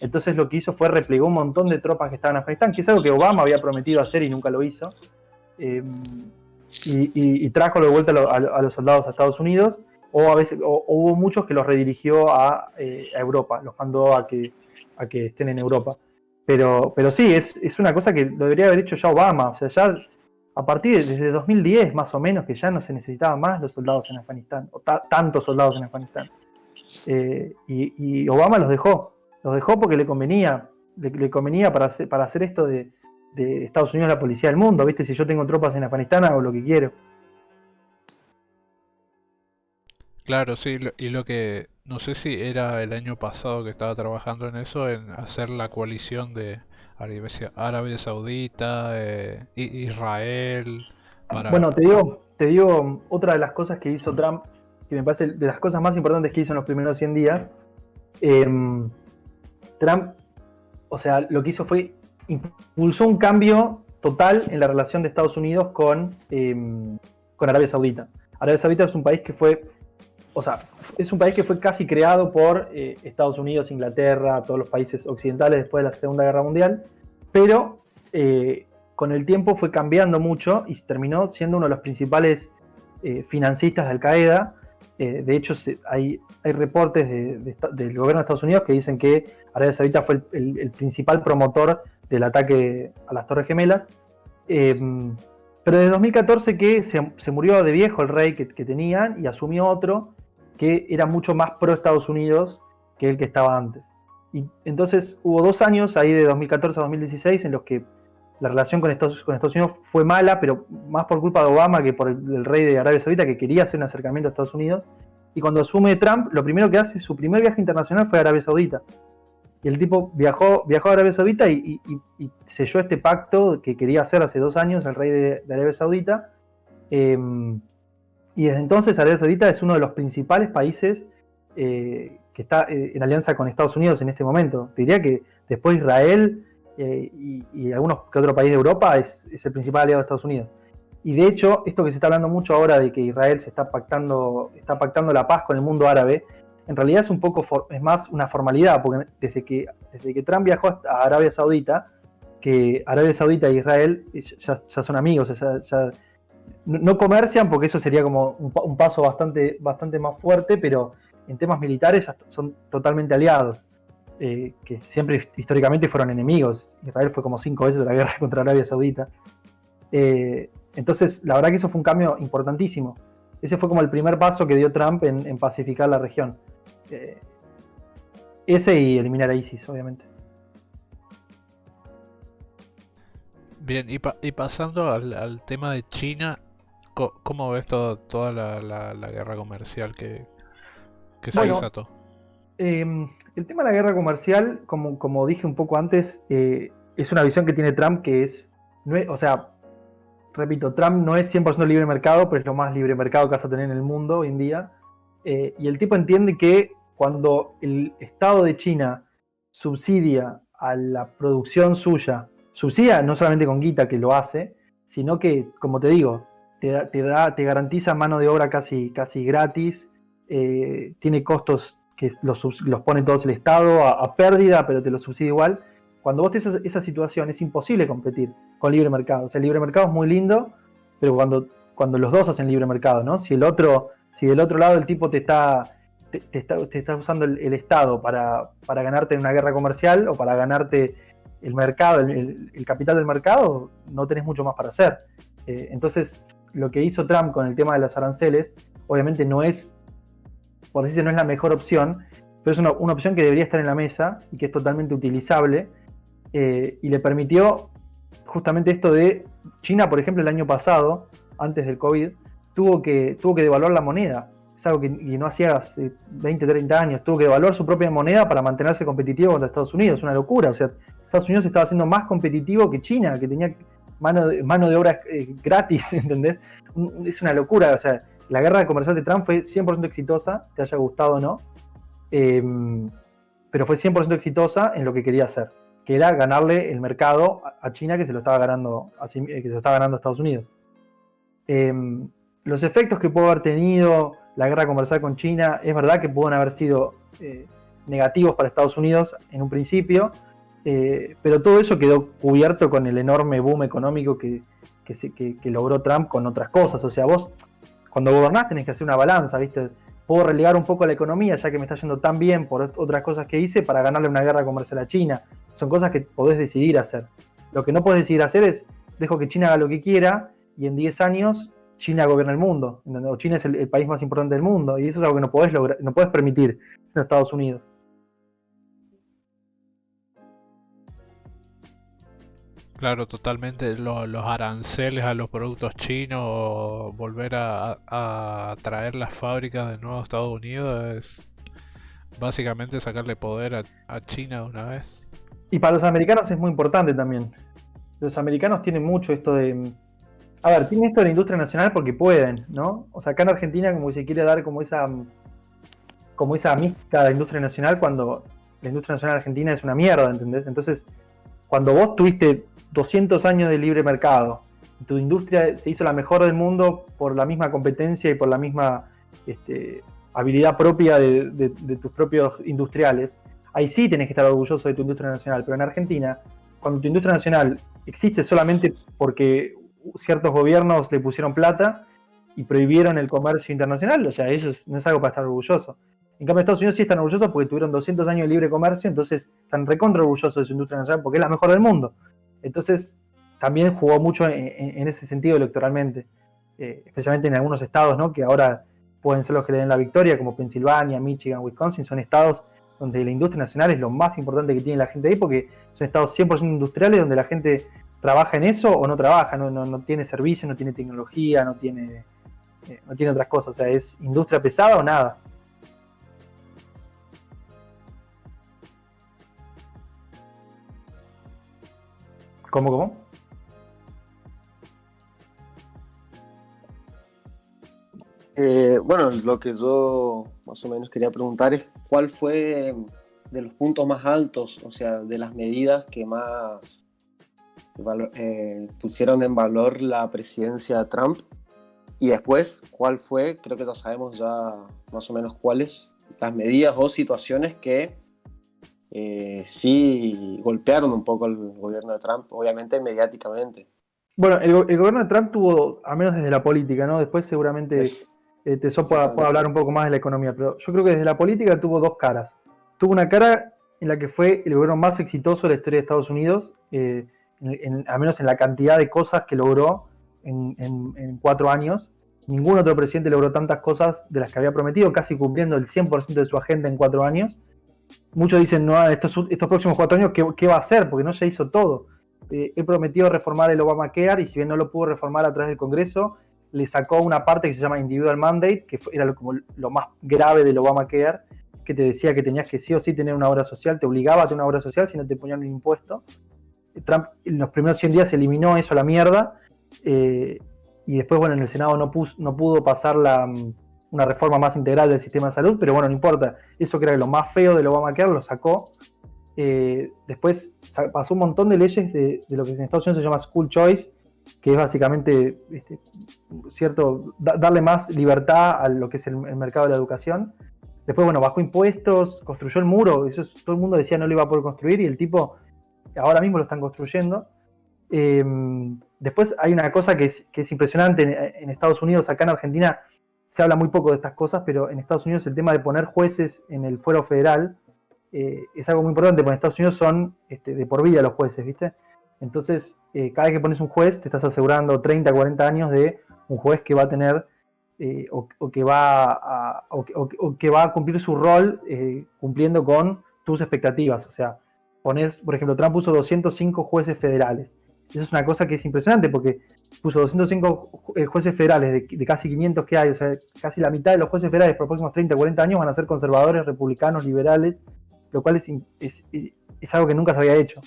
Speaker 3: Entonces lo que hizo fue replegó un montón de tropas que estaban en Afganistán, que es algo que Obama había prometido hacer y nunca lo hizo, y trajo de vuelta a los soldados a Estados Unidos, o hubo muchos que los redirigió a Europa, los mandó a que estén en Europa. Pero sí, es una cosa que lo debería haber hecho ya Obama. O sea, ya a partir desde 2010 más o menos, que ya no se necesitaban más los soldados en Afganistán, o tantos soldados en Afganistán. Y Obama los dejó porque le convenía para hacer esto de Estados Unidos la policía del mundo, ¿viste? Si yo tengo tropas en Afganistán hago lo que quiero.
Speaker 2: Claro, sí, y lo que no sé si era el año pasado que estaba trabajando en eso, en hacer la coalición de Arabia Saudita, Israel,
Speaker 3: Bueno, te digo otra de las cosas que hizo Trump, que me parece de las cosas más importantes que hizo en los primeros 100 días. Trump, o sea, lo que hizo fue impulsó un cambio total en la relación de Estados Unidos con Arabia Saudita. Arabia Saudita es un país que fue casi creado por Estados Unidos, Inglaterra, todos los países occidentales después de la Segunda Guerra Mundial, pero con el tiempo fue cambiando mucho y terminó siendo uno de los principales financistas de Al Qaeda, De hecho, hay reportes del gobierno de Estados Unidos que dicen que Arabia Saudita fue el principal promotor del ataque a las Torres Gemelas. Pero desde 2014 que se murió de viejo el rey que tenían y asumió otro que era mucho más pro Estados Unidos que el que estaba antes. Y entonces hubo 2 años ahí de 2014 a 2016 en los que la relación con Estados Unidos fue mala, pero más por culpa de Obama que por el rey de Arabia Saudita, que quería hacer un acercamiento a Estados Unidos. Y cuando asume Trump, lo primero que hace, su primer viaje internacional fue a Arabia Saudita. Y el tipo viajó a Arabia Saudita y selló este pacto que quería hacer hace 2 años el rey de Arabia Saudita. Y desde entonces Arabia Saudita es uno de los principales países que está en alianza con Estados Unidos en este momento. Te diría que después Israel y algunos que otro país de Europa es el principal aliado de Estados Unidos. Y de hecho, esto que se está hablando mucho ahora de que Israel está pactando la paz con el mundo árabe, en realidad es más una formalidad, porque desde que Trump viajó a Arabia Saudita, que Arabia Saudita e Israel ya son amigos, ya no comercian, porque eso sería como un paso bastante más fuerte, pero en temas militares ya son totalmente aliados, que siempre históricamente fueron enemigos. Israel fue como 5 veces a la guerra contra Arabia Saudita. Entonces, la verdad que eso fue un cambio importantísimo. Ese fue como el primer paso que dio Trump en pacificar la región. Ese y eliminar a ISIS, obviamente.
Speaker 2: Bien, y pasando al tema de China, ¿cómo ves toda la guerra comercial que se desató?
Speaker 3: El tema de la guerra comercial, como dije un poco antes, es una visión que tiene Trump que repito, Trump no es 100% libre mercado, pero es lo más libre mercado que vas a tener en el mundo hoy en día. Y el tipo entiende que cuando el Estado de China subsidia a la producción suya, subsidia no solamente con guita que lo hace, sino que, como te digo, te garantiza mano de obra casi gratis, tiene costos que los pone todos el Estado a pérdida, pero te los subsidia igual. Cuando vos tenés esa situación es imposible competir con libre mercado. O sea, el libre mercado es muy lindo, pero cuando los dos hacen libre mercado, ¿no? Si del otro lado el tipo te está usando el Estado para ganarte en una guerra comercial o para ganarte el mercado, el capital del mercado, no tenés mucho más para hacer. Entonces, lo que hizo Trump con el tema de los aranceles, obviamente no es la mejor opción, pero es una opción que debería estar en la mesa y que es totalmente utilizable, y le permitió justamente esto de China, por ejemplo, el año pasado, antes del COVID, tuvo que devaluar la moneda. Es algo que no hacía hace 20, 30 años. Tuvo que devaluar su propia moneda para mantenerse competitivo contra Estados Unidos. Es una locura. O sea, Estados Unidos estaba siendo más competitivo que China, que tenía mano de obra gratis, ¿entendés? Es una locura. O sea, la guerra comercial de Trump fue 100% exitosa, te haya gustado o no, pero fue 100% exitosa en lo que quería hacer, que era ganarle el mercado a China, que se lo estaba ganando a Estados Unidos. Los efectos que pudo haber tenido la guerra comercial con China, es verdad que pueden haber sido negativos para Estados Unidos en un principio, pero todo eso quedó cubierto con el enorme boom económico que logró Trump con otras cosas. O sea, vos cuando gobernás tenés que hacer una balanza, ¿viste? Puedo relegar un poco la economía, ya que me está yendo tan bien por otras cosas que hice, para ganarle una guerra comercial a China. Son cosas que podés decidir hacer. Lo que no podés decidir hacer es, dejo que China haga lo que quiera, y en 10 años China gobierna el mundo. O China es el país más importante del mundo, y eso es algo que no podés lograr, no podés permitir en Estados Unidos.
Speaker 2: Claro, totalmente. Los aranceles a los productos chinos, volver a traer las fábricas de nuevo a Estados Unidos, es básicamente sacarle poder a China de una vez.
Speaker 3: Y para los americanos es muy importante también. Los americanos tienen mucho esto de... A ver, tienen esto de la industria nacional porque pueden, ¿no? O sea, acá en Argentina como se quiere dar como esa mística de la industria nacional, cuando la industria nacional argentina es una mierda, ¿entendés? Entonces, cuando vos tuviste 200 años de libre mercado, y tu industria se hizo la mejor del mundo por la misma competencia y por la misma habilidad propia de tus propios industriales, ahí sí tenés que estar orgulloso de tu industria nacional. Pero en Argentina, cuando tu industria nacional existe solamente porque ciertos gobiernos le pusieron plata, y prohibieron el comercio internacional, o sea, eso no es algo para estar orgulloso. En cambio, Estados Unidos sí están orgullosos porque tuvieron 200 años de libre comercio, entonces están recontra orgullosos de su industria nacional porque es la mejor del mundo. Entonces, también jugó mucho en ese sentido electoralmente, especialmente en algunos estados, ¿no? Que ahora pueden ser los que le den la victoria, como Pensilvania, Michigan, Wisconsin, son estados donde la industria nacional es lo más importante que tiene la gente ahí, porque son estados 100% industriales donde la gente trabaja en eso o no trabaja, no tiene servicio, no tiene tecnología, no tiene otras cosas, o sea, es industria pesada o nada. ¿Cómo?
Speaker 1: Bueno, lo que yo más o menos quería preguntar es cuál fue de los puntos más altos, o sea, de las medidas que más pusieron en valor la presidencia de Trump, y después cuál fue, creo que ya sabemos ya más o menos cuáles, las medidas o situaciones que sí golpearon un poco al gobierno de Trump, obviamente mediáticamente.
Speaker 3: Bueno, el gobierno de Trump tuvo, al menos desde la política, ¿no? Después seguramente Tesó pueda hablar un poco más de la economía, pero yo creo que desde la política tuvo dos caras. Tuvo una cara en la que fue el gobierno más exitoso de la historia de Estados Unidos, al menos en la cantidad de cosas que logró en 4 años. Ningún otro presidente logró tantas cosas de las que había prometido, casi cumpliendo el 100% de su agenda en 4 años. Muchos dicen, no, estos próximos 4 años, ¿qué va a hacer? Porque no se hizo todo. Él prometió reformar el Obamacare y si bien no lo pudo reformar a través del Congreso, le sacó una parte que se llama Individual Mandate, que era como lo más grave del Obamacare, que te decía que tenías que sí o sí tener una obra social, te obligaba a tener una obra social si no te ponían un impuesto. Trump en los primeros 100 días eliminó eso a la mierda, y después, bueno, en el Senado no pudo pasar una reforma más integral del sistema de salud, pero bueno, no importa, eso que era lo más feo del Obamacare lo sacó. Después pasó un montón de leyes de lo que en Estados Unidos se llama School Choice, que es básicamente darle más libertad a lo que es el mercado de la educación. Después, bueno, bajó impuestos, construyó el muro, todo el mundo decía no lo iba a poder construir y el tipo ahora mismo lo están construyendo. Después hay una cosa que es impresionante en Estados Unidos. Acá en Argentina se habla muy poco de estas cosas, pero en Estados Unidos el tema de poner jueces en el fuero federal es algo muy importante, porque en Estados Unidos son de por vida los jueces, ¿viste? Entonces, cada vez que pones un juez, te estás asegurando 30, 40 años de un juez que va a tener que va a cumplir su rol cumpliendo con tus expectativas. O sea, pones, por ejemplo, Trump puso 205 jueces federales. Eso es una cosa que es impresionante porque puso 205 jueces federales de casi 500 que hay. O sea, casi la mitad de los jueces federales por los próximos 30, 40 años van a ser conservadores, republicanos, liberales, lo cual es algo que nunca se había hecho.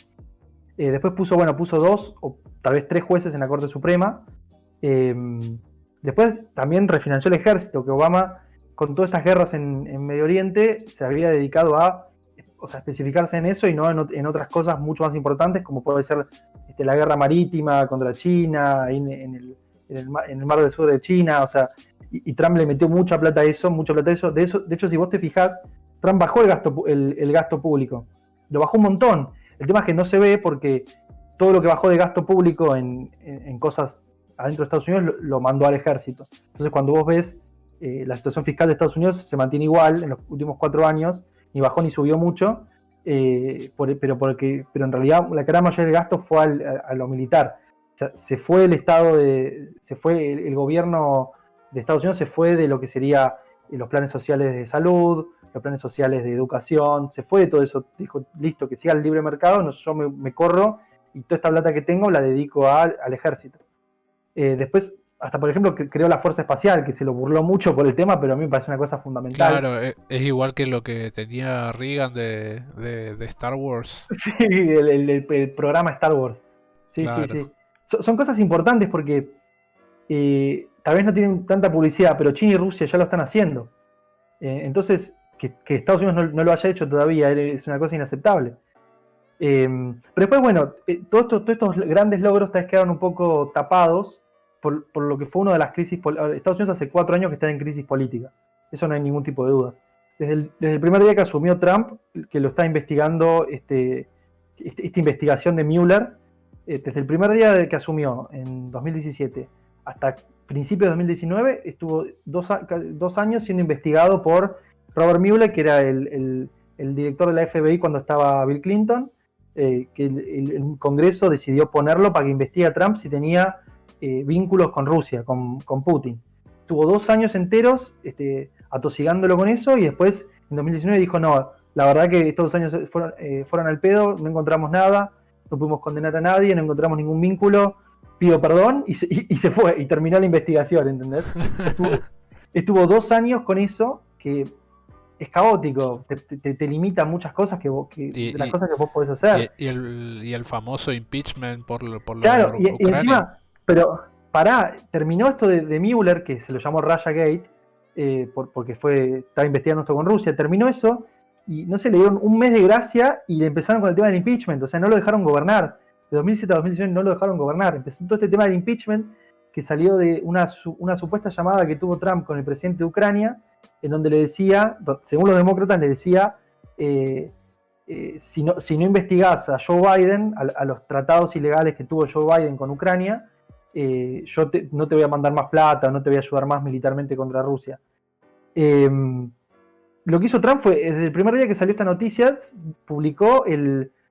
Speaker 3: Después puso 2 o tal vez 3 jueces en la Corte Suprema. Después también refinanció el ejército, que Obama, con todas estas guerras en Medio Oriente, se había dedicado a especificarse en eso y no en otras cosas mucho más importantes, como puede ser la guerra marítima contra China, en el mar del sur de China, o sea, y Trump le metió mucha plata a eso. De hecho, si vos te fijás, Trump bajó el gasto público, lo bajó un montón. El tema es que no se ve porque todo lo que bajó de gasto público en cosas adentro de Estados Unidos lo mandó al ejército. Entonces, cuando vos ves la situación fiscal de Estados Unidos se mantiene igual en los últimos 4 años, ni bajó ni subió mucho, pero en realidad la gran mayoría del gasto fue a lo militar. O sea, se fue el gobierno de Estados Unidos, se fue de lo que sería los planes sociales de salud, los planes sociales de educación, se fue de todo eso, dijo, listo, que siga el libre mercado, no, yo me corro y toda esta plata que tengo la dedico al ejército. Después, hasta por ejemplo, creó la Fuerza Espacial, que se lo burló mucho por el tema, pero a mí me parece una cosa fundamental.
Speaker 2: Claro, es igual que lo que tenía Reagan de Star Wars.
Speaker 3: Sí, el programa Star Wars. Sí,
Speaker 2: claro.
Speaker 3: sí. Son cosas importantes porque tal vez no tienen tanta publicidad, pero China y Rusia ya lo están haciendo. Entonces, que Estados Unidos no lo haya hecho todavía es una cosa inaceptable. Pero después, bueno, todos estos grandes logros tal vez quedaron un poco tapados por lo que fue una de las crisis. Estados Unidos hace 4 años que está en crisis política. Eso no hay ningún tipo de duda. Desde el primer día que asumió Trump, que lo está investigando, esta investigación de Mueller, desde el primer día de que asumió, en 2017, hasta principios de 2019, estuvo 2 años siendo investigado por Robert Mueller, que era el director de la FBI cuando estaba Bill Clinton, que el Congreso decidió ponerlo para que investigue a Trump si tenía vínculos con Rusia, con Putin. Tuvo 2 años enteros atosigándolo con eso, y después en 2019 dijo, no, la verdad que estos 2 años fueron al pedo, no encontramos nada, no pudimos condenar a nadie, no encontramos ningún vínculo, pido perdón, y se fue, y terminó la investigación, ¿entendés? Estuvo 2 años con eso, que es caótico, te limita muchas cosas de las cosas que vos podés hacer.
Speaker 2: Y el famoso impeachment por lo
Speaker 3: claro,
Speaker 2: de Ucrania.
Speaker 3: Y encima, pero terminó esto de Mueller, que se lo llamó Russiagate, porque estaba investigando esto con Rusia, terminó eso, y no sé, le dieron un mes de gracia y le empezaron con el tema del impeachment, o sea, no lo dejaron gobernar. De 2007 a 2019 no lo dejaron gobernar. Empezó todo este tema del impeachment, que salió de una supuesta llamada que tuvo Trump con el presidente de Ucrania, en donde le decía, según los demócratas, le decía, si no investigás a Joe Biden, a los tratados ilegales que tuvo Joe Biden con Ucrania, yo no te voy a mandar más plata, no te voy a ayudar más militarmente contra Rusia. Lo que hizo Trump fue, desde el primer día que salió esta noticia, publicó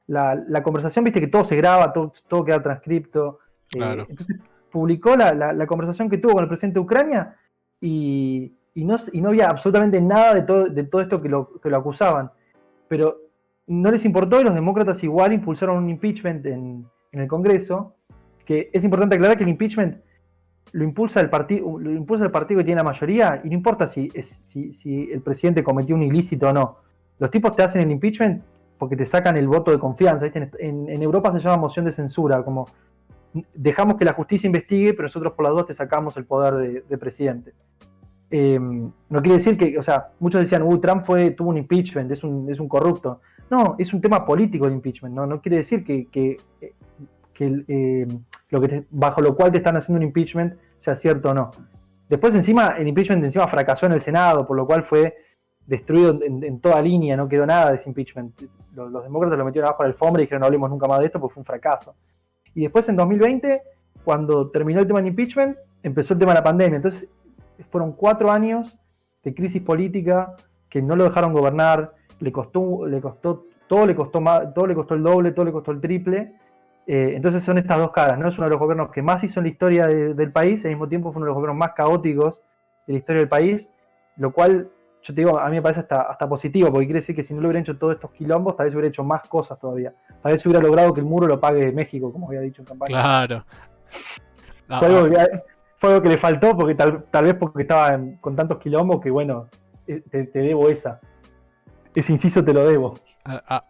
Speaker 3: la conversación, viste que todo se graba, todo queda transcripto.
Speaker 2: Claro.
Speaker 3: Entonces publicó la conversación que tuvo con el presidente de Ucrania y no había absolutamente nada de todo esto que lo acusaban. Pero no les importó, y los demócratas igual impulsaron un impeachment en el Congreso, que es importante aclarar que el impeachment lo impulsa el partido que tiene la mayoría, y no importa si el presidente cometió un ilícito o no. Los tipos te hacen el impeachment porque te sacan el voto de confianza. En Europa se llama moción de censura, como dejamos que la justicia investigue, pero nosotros por las dudas te sacamos el poder de presidente. No quiere decir que, o sea, muchos decían, Trump tuvo un impeachment, es un corrupto. No, es un tema político de impeachment, no quiere decir que bajo lo cual te están haciendo un impeachment sea cierto o no. Después encima, el impeachment fracasó en el Senado, por lo cual fue destruido en toda línea, no quedó nada de ese impeachment. Los demócratas lo metieron abajo de la alfombra y dijeron no hablemos nunca más de esto porque fue un fracaso. Y después en 2020, cuando terminó el tema del impeachment, empezó el tema de la pandemia. Entonces fueron 4 años de crisis política que no lo dejaron gobernar, todo le costó el doble, todo le costó el triple. Entonces son estas dos caras, ¿no? Es uno de los gobiernos que más hizo en la historia del país, y al mismo tiempo fue uno de los gobiernos más caóticos de la historia del país, lo cual, yo te digo, a mí me parece hasta positivo, porque quiere decir que si no lo hubieran hecho todos estos quilombos, tal vez hubiera hecho más cosas todavía. Tal vez hubiera logrado que el muro lo pague México, como había dicho en campaña.
Speaker 2: Claro.
Speaker 3: Fue algo que le faltó, porque tal vez porque estaba con tantos quilombos que, bueno, te debo esa. Ese inciso te lo debo.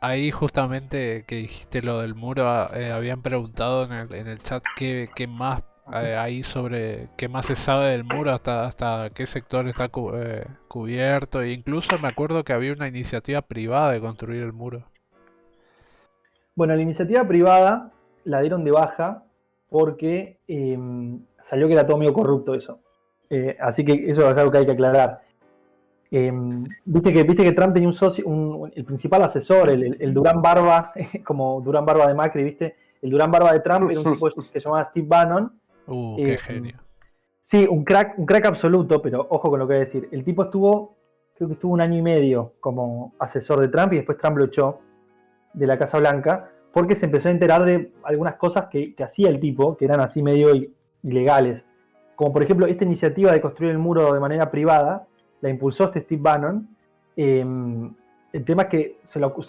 Speaker 2: Ahí justamente que dijiste lo del muro, habían preguntado en el chat qué más hay sobre qué más se sabe del muro, hasta qué sector está cubierto, e incluso me acuerdo que había una iniciativa privada de construir el muro.
Speaker 3: Bueno, la iniciativa privada la dieron de baja porque salió que era todo medio corrupto eso. Así que eso es algo que hay que aclarar. Viste que Trump tenía un socio, el principal asesor, el Durán Barba, como Durán Barba de Macri, ¿viste? El Durán Barba de Trump era un tipo que se llamaba Steve Bannon.
Speaker 2: Qué genio.
Speaker 3: Sí, un crack absoluto, pero ojo con lo que voy a decir. El tipo creo que estuvo 1 año y medio como asesor de Trump, y después Trump lo echó de la Casa Blanca porque se empezó a enterar de algunas cosas que hacía el tipo, que eran así medio ilegales. Como por ejemplo, esta iniciativa de construir el muro de manera privada, la impulsó Steve Bannon. El tema es que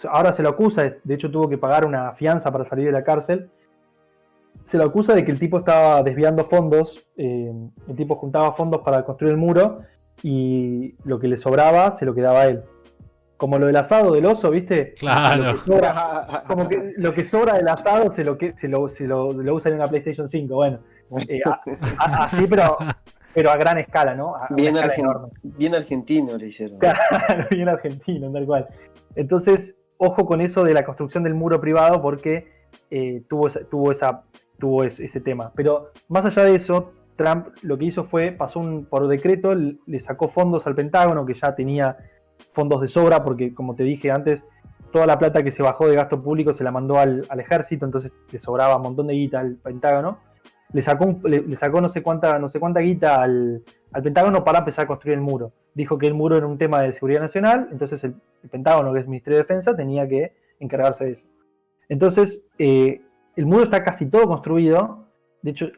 Speaker 3: ahora se lo acusa, de hecho tuvo que pagar una fianza para salir de la cárcel. Se lo acusa de que el tipo estaba desviando fondos, el tipo juntaba fondos para construir el muro y lo que le sobraba se lo quedaba a él. Como lo del asado del oso, ¿viste?
Speaker 2: Claro.
Speaker 3: Como que lo que sobra del asado se lo usa en una PlayStation 5, bueno. Así, pero a gran escala, ¿no?
Speaker 1: Bien argentino le hicieron.
Speaker 3: Claro, bien argentino, tal cual. Entonces, ojo con eso de la construcción del muro privado, porque tuvo ese tema. Pero más allá de eso, Trump lo que hizo fue, por decreto, le sacó fondos al Pentágono, que ya tenía fondos de sobra, porque como te dije antes, toda la plata que se bajó de gasto público se la mandó al ejército, entonces le sobraba un montón de guita al Pentágono. le sacó no sé cuánta guita al Pentágono para empezar a construir el muro. Dijo que el muro era un tema de seguridad nacional, entonces el Pentágono, que es el Ministerio de Defensa, tenía que encargarse de eso. Entonces, el muro está casi todo construido, de hecho,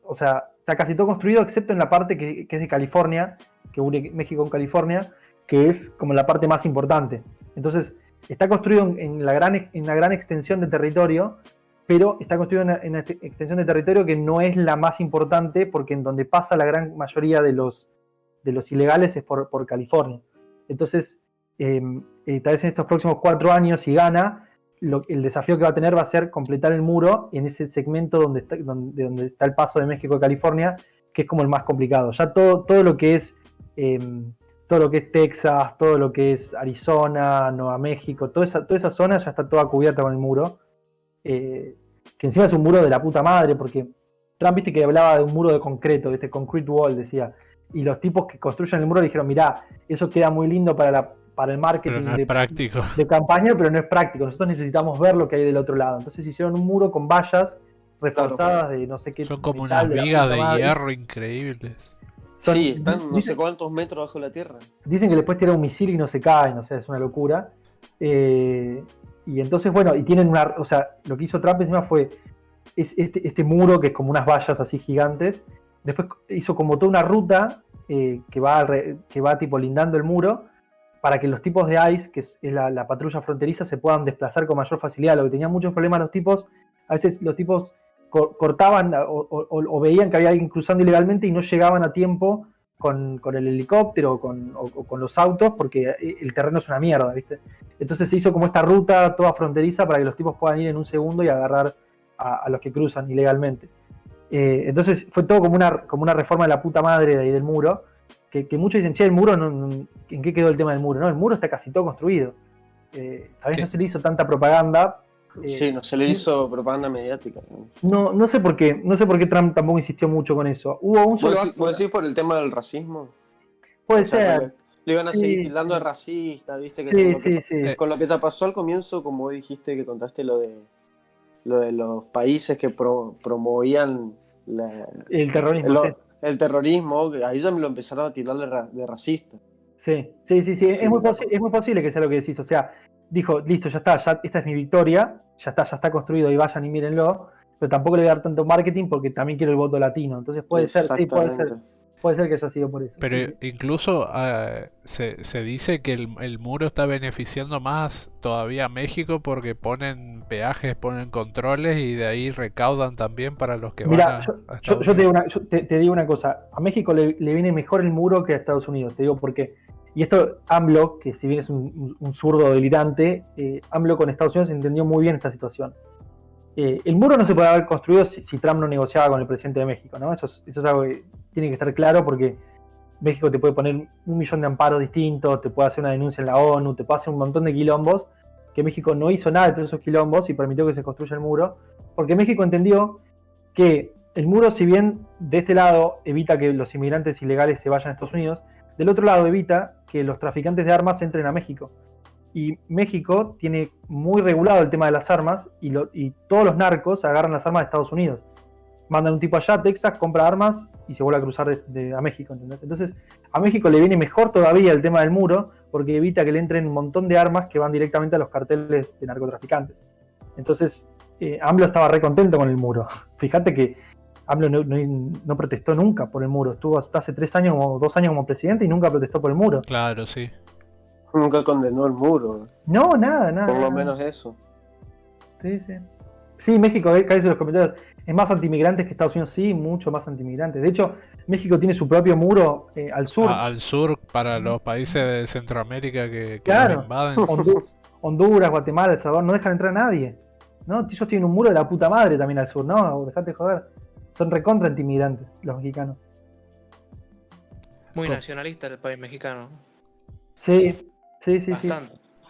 Speaker 3: está casi todo construido excepto en la parte que es de California, que une México con California, que es como la parte más importante. Entonces, está construido en la gran extensión de territorio, pero está construido en una extensión de territorio que no es la más importante, porque en donde pasa la gran mayoría de los ilegales es por California. Entonces, tal vez en estos próximos 4 años, si gana, el desafío que va a tener va a ser completar el muro en ese segmento donde está el paso de México a California, que es como el más complicado. Ya todo lo que es Texas, todo lo que es Arizona, Nueva México, toda esa zona ya está toda cubierta con el muro. Que encima es un muro de la puta madre, porque Trump, viste que hablaba de un muro de concreto, concrete wall, decía. Y los tipos que construyen el muro dijeron, mirá, eso queda muy lindo para el marketing
Speaker 2: no
Speaker 3: de campaña, pero no es práctico. Nosotros necesitamos ver lo que hay del otro lado. Entonces hicieron un muro con vallas reforzadas de no sé qué.
Speaker 2: Son como unas vigas de hierro increíbles.
Speaker 1: Sí, están no sé cuántos metros bajo la tierra.
Speaker 3: Dicen que después tiran un misil y no se caen, o sea, es una locura. Y entonces, bueno, y tienen lo que hizo Trump encima fue este muro que es como unas vallas así gigantes. Después hizo como toda una ruta que va tipo lindando el muro para que los tipos de ICE, que es la patrulla fronteriza, se puedan desplazar con mayor facilidad. Lo que tenían muchos problemas los tipos, a veces los tipos cortaban o veían que había alguien cruzando ilegalmente y no llegaban a tiempo con el helicóptero o con los autos, porque el terreno es una mierda, ¿viste? Entonces se hizo como esta ruta toda fronteriza para que los tipos puedan ir en un segundo y agarrar a los que cruzan ilegalmente. Entonces fue todo como una reforma de la puta madre de ahí del muro, que muchos dicen, che, el muro, ¿en qué quedó el tema del muro? No, el muro está casi todo construido. Tal vez no se le hizo tanta propaganda.
Speaker 1: Sí, no se le hizo propaganda mediática.
Speaker 3: No sé por qué Trump tampoco insistió mucho con eso. Hubo un solo acto.
Speaker 1: ¿Puedes decir por el tema del racismo?
Speaker 3: Puede ser.
Speaker 1: Le iban a seguir tildando de racista, ¿viste?
Speaker 3: Sí.
Speaker 1: Con lo que ya pasó al comienzo, como dijiste que contaste lo de los países que promovían
Speaker 3: el terrorismo.
Speaker 1: El terrorismo, ahí ya me lo empezaron a tildar de racista.
Speaker 3: Sí. Es muy posible que sea lo que decís. O sea, dijo, listo, ya está, esta es mi victoria, ya está construido y vayan y mírenlo, pero tampoco le voy a dar tanto marketing porque también quiero el voto latino. Entonces puede ser que haya sido por eso.
Speaker 2: Pero sí. Incluso se dice que el muro está beneficiando más todavía a México porque ponen peajes, ponen controles y de ahí recaudan también para los que van a Estados Unidos.
Speaker 3: Yo te digo una cosa, a México le viene mejor el muro que a Estados Unidos, te digo porque, y esto AMLO, que si bien es un zurdo delirante, AMLO con Estados Unidos entendió muy bien esta situación. El muro no se puede haber construido si Trump no negociaba con el presidente de México, ¿no? Eso es algo que tiene que estar claro porque México te puede poner 1.000.000 de amparos distintos, te puede hacer una denuncia en la ONU, te puede hacer un montón de quilombos, que México no hizo nada de todos esos quilombos y permitió que se construya el muro, porque México entendió que el muro, si bien de este lado evita que los inmigrantes ilegales se vayan a Estados Unidos, del otro lado evita que los traficantes de armas entren a México. Y México tiene muy regulado el tema de las armas y todos los narcos agarran las armas de Estados Unidos. Mandan un tipo allá a Texas, compra armas y se vuelve a cruzar a México, ¿entendés? Entonces, a México le viene mejor todavía el tema del muro porque evita que le entren un montón de armas que van directamente a los carteles de narcotraficantes. Entonces, AMLO estaba re contento con el muro. Fíjate que AMLO no protestó nunca por el muro. Estuvo hasta hace 2 años como presidente y nunca protestó por el muro.
Speaker 2: Claro, sí.
Speaker 1: Nunca condenó el muro.
Speaker 3: No, nada.
Speaker 1: Por lo menos eso.
Speaker 3: Sí. Sí, México, acá dice en los comentarios, es más antimigrantes que Estados Unidos, sí, mucho más antimigrantes. De hecho, México tiene su propio muro al sur.
Speaker 2: Al sur, para los países de Centroamérica que
Speaker 3: claro,
Speaker 2: invaden.
Speaker 3: Honduras, Guatemala, El Salvador, no dejan entrar a nadie. ¿No? Ellos tienen un muro de la puta madre también al sur, ¿no? Dejate joder. Son recontra antimigrantes los mexicanos.
Speaker 5: Muy nacionalista el país mexicano.
Speaker 3: Sí.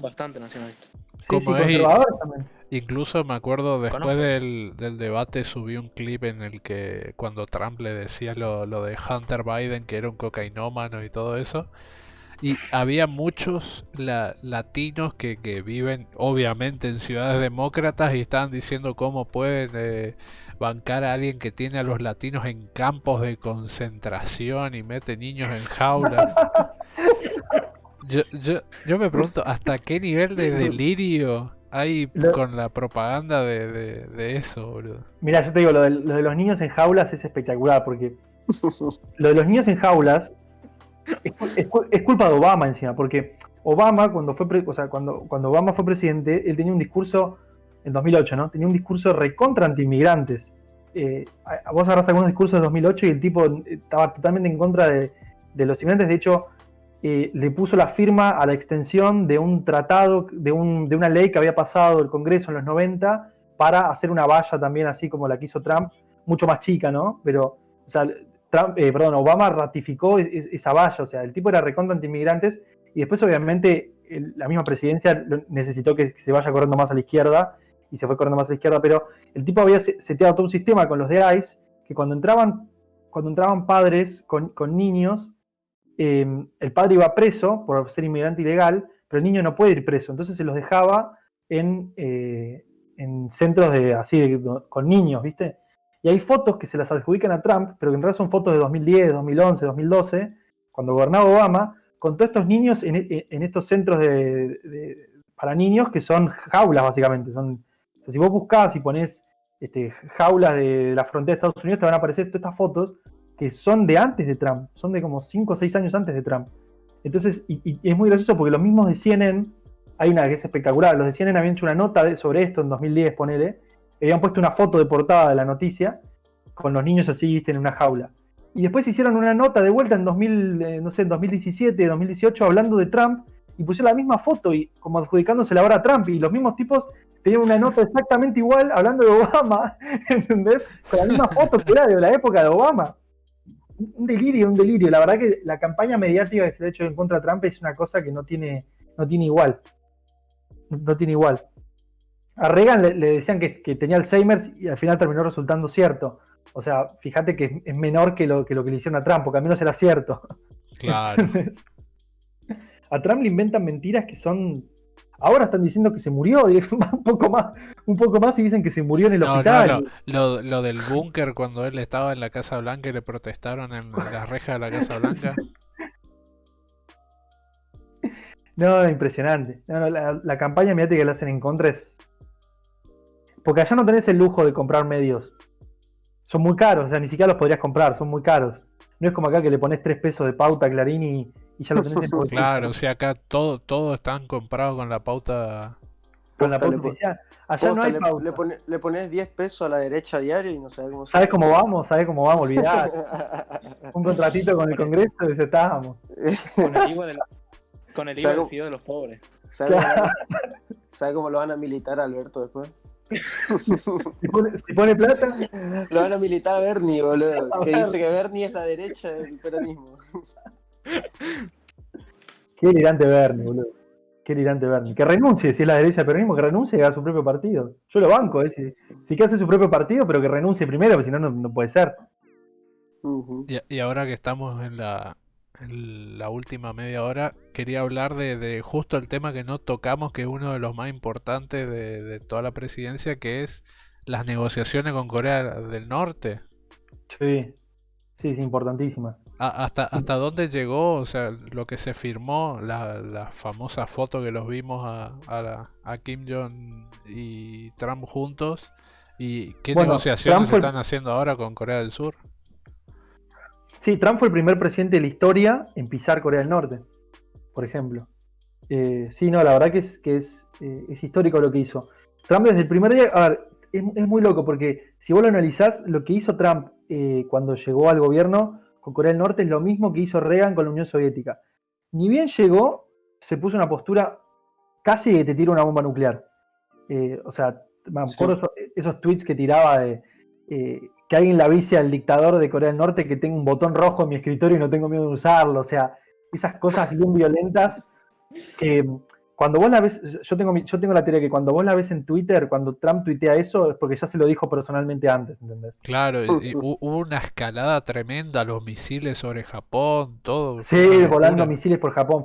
Speaker 5: Bastante nacionalista.
Speaker 2: Como es,
Speaker 3: conservador también.
Speaker 2: Incluso me acuerdo después del debate subí un clip en el que cuando Trump le decía lo de Hunter Biden, que era un cocainómano y todo eso. Y había muchos latinos que viven obviamente en ciudades demócratas y estaban diciendo cómo pueden bancar a alguien que tiene a los latinos en campos de concentración y mete niños en jaulas. Yo me pregunto hasta qué nivel de delirio hay con la propaganda de eso, boludo.
Speaker 3: Mirá, yo te digo, lo de los niños en jaulas es espectacular, porque lo de los niños en jaulas es culpa de Obama encima, porque Obama cuando Obama fue presidente, él tenía un discurso en 2008, ¿no? Tenía un discurso recontra anti-inmigrantes. Vos agarrás algunos discursos de 2008 y el tipo estaba totalmente en contra de los inmigrantes. De hecho, le puso la firma a la extensión de un tratado, de una ley que había pasado el Congreso en los 90 para hacer una valla también así como la que hizo Trump, mucho más chica, ¿no? Pero, o sea, Obama ratificó esa valla, o sea, el tipo era recontra anti-inmigrantes y después obviamente la misma presidencia necesitó que se vaya corriendo más a la izquierda y se fue corriendo más a la izquierda, pero el tipo había seteado todo un sistema con los de ICE que cuando entraban padres con niños, el padre iba preso por ser inmigrante ilegal, pero el niño no puede ir preso, entonces se los dejaba en centros con niños, ¿viste? Y hay fotos que se las adjudican a Trump, pero que en realidad son fotos de 2010, 2011, 2012, cuando gobernaba Obama, con todos estos niños en estos centros para niños que son jaulas, básicamente. O sea, si vos buscás y ponés jaulas de la frontera de Estados Unidos, te van a aparecer todas estas fotos que son de antes de Trump, son de como 5 o 6 años antes de Trump. Entonces, y es muy gracioso porque los mismos de CNN, hay una que es espectacular, los de CNN habían hecho una nota sobre esto en 2010, ponele, habían puesto una foto de portada de la noticia con los niños así, viste, en una jaula. Y después hicieron una nota de vuelta en 2017, 2018, hablando de Trump, y pusieron la misma foto y como adjudicándosela ahora a Trump, y los mismos tipos tenían una nota exactamente igual hablando de Obama, ¿entendés? Con la misma foto que era de la época de Obama. Un delirio. La verdad que la campaña mediática que se ha hecho en contra de Trump es una cosa que no tiene igual. No tiene igual. A Reagan le decían que tenía Alzheimer y al final terminó resultando cierto. O sea, fíjate que es menor que lo que le hicieron a Trump, porque al menos era cierto.
Speaker 2: Claro.
Speaker 3: A Trump le inventan mentiras que son... Ahora están diciendo que se murió, un poco más y dicen que se murió en el hospital.
Speaker 2: No, lo del búnker cuando él estaba en la Casa Blanca y le protestaron en las rejas de la Casa Blanca.
Speaker 3: No, impresionante. No, la campaña mediática que le hacen en contra es... Porque allá no tenés el lujo de comprar medios. Son muy caros, o sea, ni siquiera los podrías comprar, son muy caros. No es como acá que le pones 3 pesos de pauta a Clarín y ya lo tenés en tu...
Speaker 2: Claro, o sea, acá todo están comprados con la pauta.
Speaker 3: Con la pauta oficial. Allá no hay pauta.
Speaker 1: Le pones 10 pesos a la derecha diario y no sabes cómo...
Speaker 3: ¿Sabes cómo vamos? Olvidar. Un contratito con el Congreso y ya estábamos.
Speaker 5: Con el IVA del fío de los pobres.
Speaker 1: ¿Sabes cómo lo van a militar a Alberto después?
Speaker 3: Si pone plata,
Speaker 1: lo van a militar a Bernie, boludo. Que dice que Bernie es la derecha del peronismo.
Speaker 3: Qué delirante Bernie, boludo. Qué delirante Bernie. Que renuncie, si es la derecha del peronismo, que renuncie y haga su propio partido. Yo lo banco, si que hace su propio partido, pero que renuncie primero, porque si no, no puede ser.
Speaker 2: Y ahora que estamos en la última media hora, quería hablar de justo el tema que no tocamos, que es uno de los más importantes de toda la presidencia, que es las negociaciones con Corea del Norte.
Speaker 3: Sí, es importantísima.
Speaker 2: ¿Hasta dónde llegó? O sea, lo que se firmó, la famosa foto que los vimos a Kim Jong y Trump juntos, y qué negociaciones se están haciendo ahora con Corea del Sur.
Speaker 3: Sí, Trump fue el primer presidente de la historia en pisar Corea del Norte, por ejemplo. Sí, no, la verdad que es histórico lo que hizo. Trump desde el primer día, a ver, es muy loco porque si vos lo analizás, lo que hizo Trump cuando llegó al gobierno con Corea del Norte es lo mismo que hizo Reagan con la Unión Soviética. Ni bien llegó, se puso una postura casi que te tira una bomba nuclear. O sea, me acuerdo esos tweets que tiraba de... que alguien le avise al dictador de Corea del Norte que tengo un botón rojo en mi escritorio y no tengo miedo de usarlo. O sea, esas cosas bien violentas que cuando vos la ves, yo tengo la teoría que cuando vos la ves en Twitter, cuando Trump tuitea eso, es porque ya se lo dijo personalmente antes, ¿entendés?
Speaker 2: Claro, y hubo una escalada tremenda, los misiles sobre Japón, todo.
Speaker 3: Sí, volando misiles por Japón.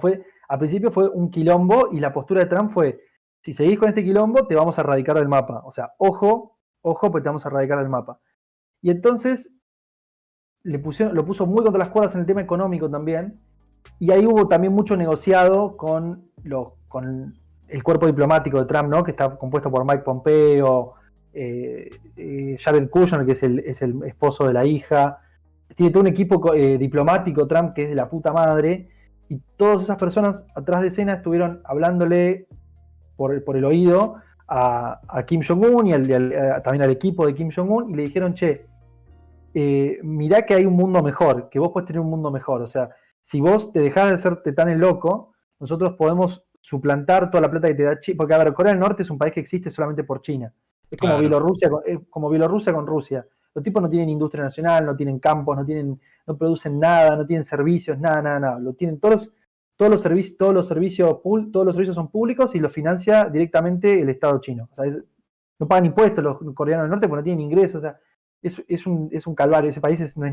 Speaker 3: Al principio fue un quilombo y la postura de Trump fue, si seguís con este quilombo, te vamos a erradicar del mapa. O sea, ojo ojo, pues te vamos a erradicar del mapa. Y entonces lo puso muy contra las cuerdas en el tema económico también, y ahí hubo también mucho negociado con el cuerpo diplomático de Trump, ¿no? Que está compuesto por Mike Pompeo, Jared Kushner, que es el esposo de la hija. Tiene todo un equipo diplomático Trump que es de la puta madre, y todas esas personas atrás de escena estuvieron hablándole por el oído a Kim Jong-un y también al equipo de Kim Jong-un, y le dijeron, che, mirá que hay un mundo mejor, que vos podés tener un mundo mejor. O sea, si vos te dejás de hacerte tan el loco, nosotros podemos suplantar toda la plata que te da China. Porque, a ver, Corea del Norte es un país que existe solamente por China. Es como Bielorrusia con Rusia. Los tipos no tienen industria nacional, no tienen campos, no producen nada, no tienen servicios, nada. Lo tienen todos los servicios son públicos y los financia directamente el Estado chino. O sea, no pagan impuestos los coreanos del norte porque no tienen ingresos. O sea, es un calvario. Ese país no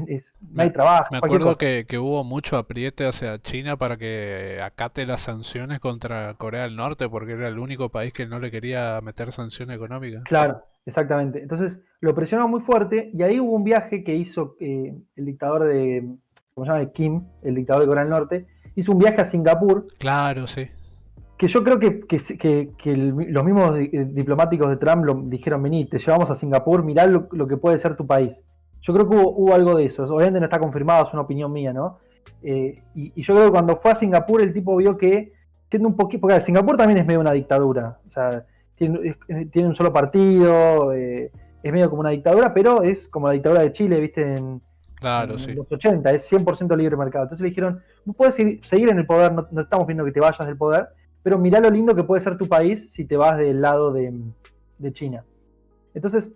Speaker 3: hay trabajo.
Speaker 2: Me acuerdo que hubo mucho apriete hacia China para que acate las sanciones contra Corea del Norte, porque era el único país que no le quería meter sanción económica.
Speaker 3: Claro, exactamente. Entonces lo presionó muy fuerte, y ahí hubo un viaje que hizo el dictador ¿cómo se llama? Kim, el dictador de Corea del Norte, hizo un viaje a Singapur.
Speaker 2: Claro, sí.
Speaker 3: Que yo creo que los mismos diplomáticos de Trump lo dijeron, vení, te llevamos a Singapur, mirá lo que puede ser tu país. Yo creo que hubo algo de eso. Obviamente no está confirmado, es una opinión mía, ¿no? Y yo creo que cuando fue a Singapur el tipo vio que tiene un poquito, porque Singapur también es medio una dictadura. O sea, tiene un solo partido, es medio como una dictadura, pero es como la dictadura de Chile, ¿viste?
Speaker 2: Claro,
Speaker 3: en
Speaker 2: sí.
Speaker 3: los 80, es 100% libre mercado. Entonces le dijeron, vos podés seguir en el poder, no estamos viendo que te vayas del poder, pero mirá lo lindo que puede ser tu país si te vas del lado de China. Entonces,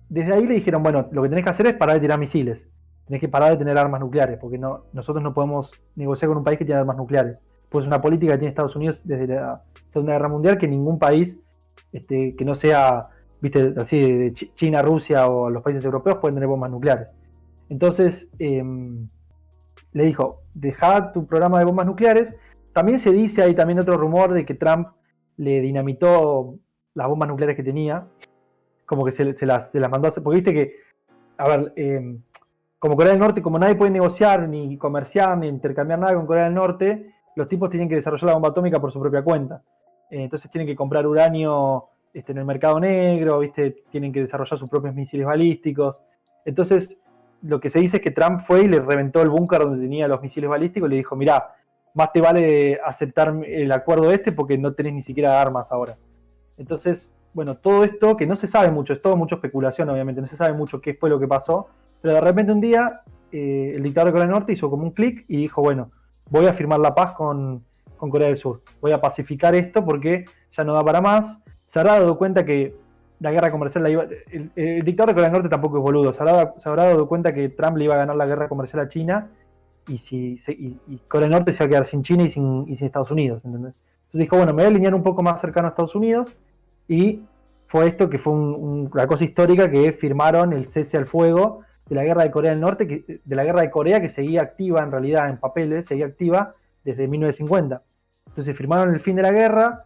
Speaker 3: desde ahí le dijeron, bueno, lo que tenés que hacer es parar de tirar misiles. Tenés que parar de tener armas nucleares, porque nosotros no podemos negociar con un país que tiene armas nucleares. Pues es una política que tiene Estados Unidos desde la Segunda Guerra Mundial, que ningún país que no sea, viste, así de China, Rusia o los países europeos pueden tener bombas nucleares. Entonces, le dijo, dejá tu programa de bombas nucleares. También se dice, hay también otro rumor de que Trump le dinamitó las bombas nucleares que tenía, como que se las mandó a hacer, porque viste que, a ver, como Corea del Norte, como nadie puede negociar, ni comerciar, ni intercambiar nada con Corea del Norte, los tipos tienen que desarrollar la bomba atómica por su propia cuenta. Entonces tienen que comprar uranio en el mercado negro, viste, tienen que desarrollar sus propios misiles balísticos. Entonces, lo que se dice es que Trump fue y le reventó el búnker donde tenía los misiles balísticos y le dijo, mirá, más te vale aceptar el acuerdo porque no tenés ni siquiera armas ahora. Entonces, bueno, todo esto que no se sabe mucho, es todo mucha especulación obviamente, no se sabe mucho qué fue lo que pasó, pero de repente un día el dictador de Corea del Norte hizo como un clic y dijo, bueno, voy a firmar la paz con Corea del Sur, voy a pacificar esto porque ya no da para más. Se habrá dado cuenta que la guerra comercial el dictador de Corea del Norte tampoco es boludo, se habrá dado cuenta que Trump le iba a ganar la guerra comercial a China, y Corea del Norte se va a quedar sin China y sin Estados Unidos, ¿entendés? Entonces dijo, bueno, me voy a alinear un poco más cercano a Estados Unidos, y fue esto que fue una cosa histórica, que firmaron el cese al fuego de la guerra de Corea del Norte, de la guerra de Corea, que seguía activa en realidad en papeles, seguía activa desde 1950. Entonces firmaron el fin de la guerra,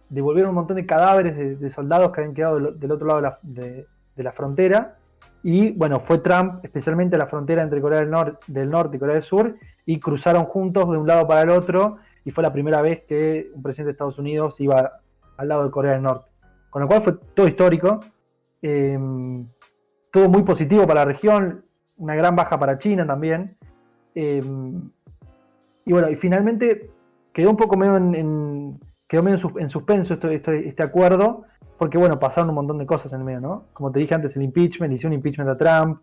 Speaker 3: devolvieron un montón de cadáveres de soldados que habían quedado del otro lado de la frontera. Y bueno, fue Trump, especialmente a la frontera entre Corea del Norte y Corea del Sur, y cruzaron juntos de un lado para el otro, y fue la primera vez que un presidente de Estados Unidos iba al lado de Corea del Norte. Con lo cual fue todo histórico, todo muy positivo para la región, una gran baja para China también. Y bueno, y finalmente quedó un poco medio en suspenso este acuerdo, porque bueno, pasaron un montón de cosas en el medio, ¿no? Como te dije antes, el impeachment, hicieron un impeachment a Trump,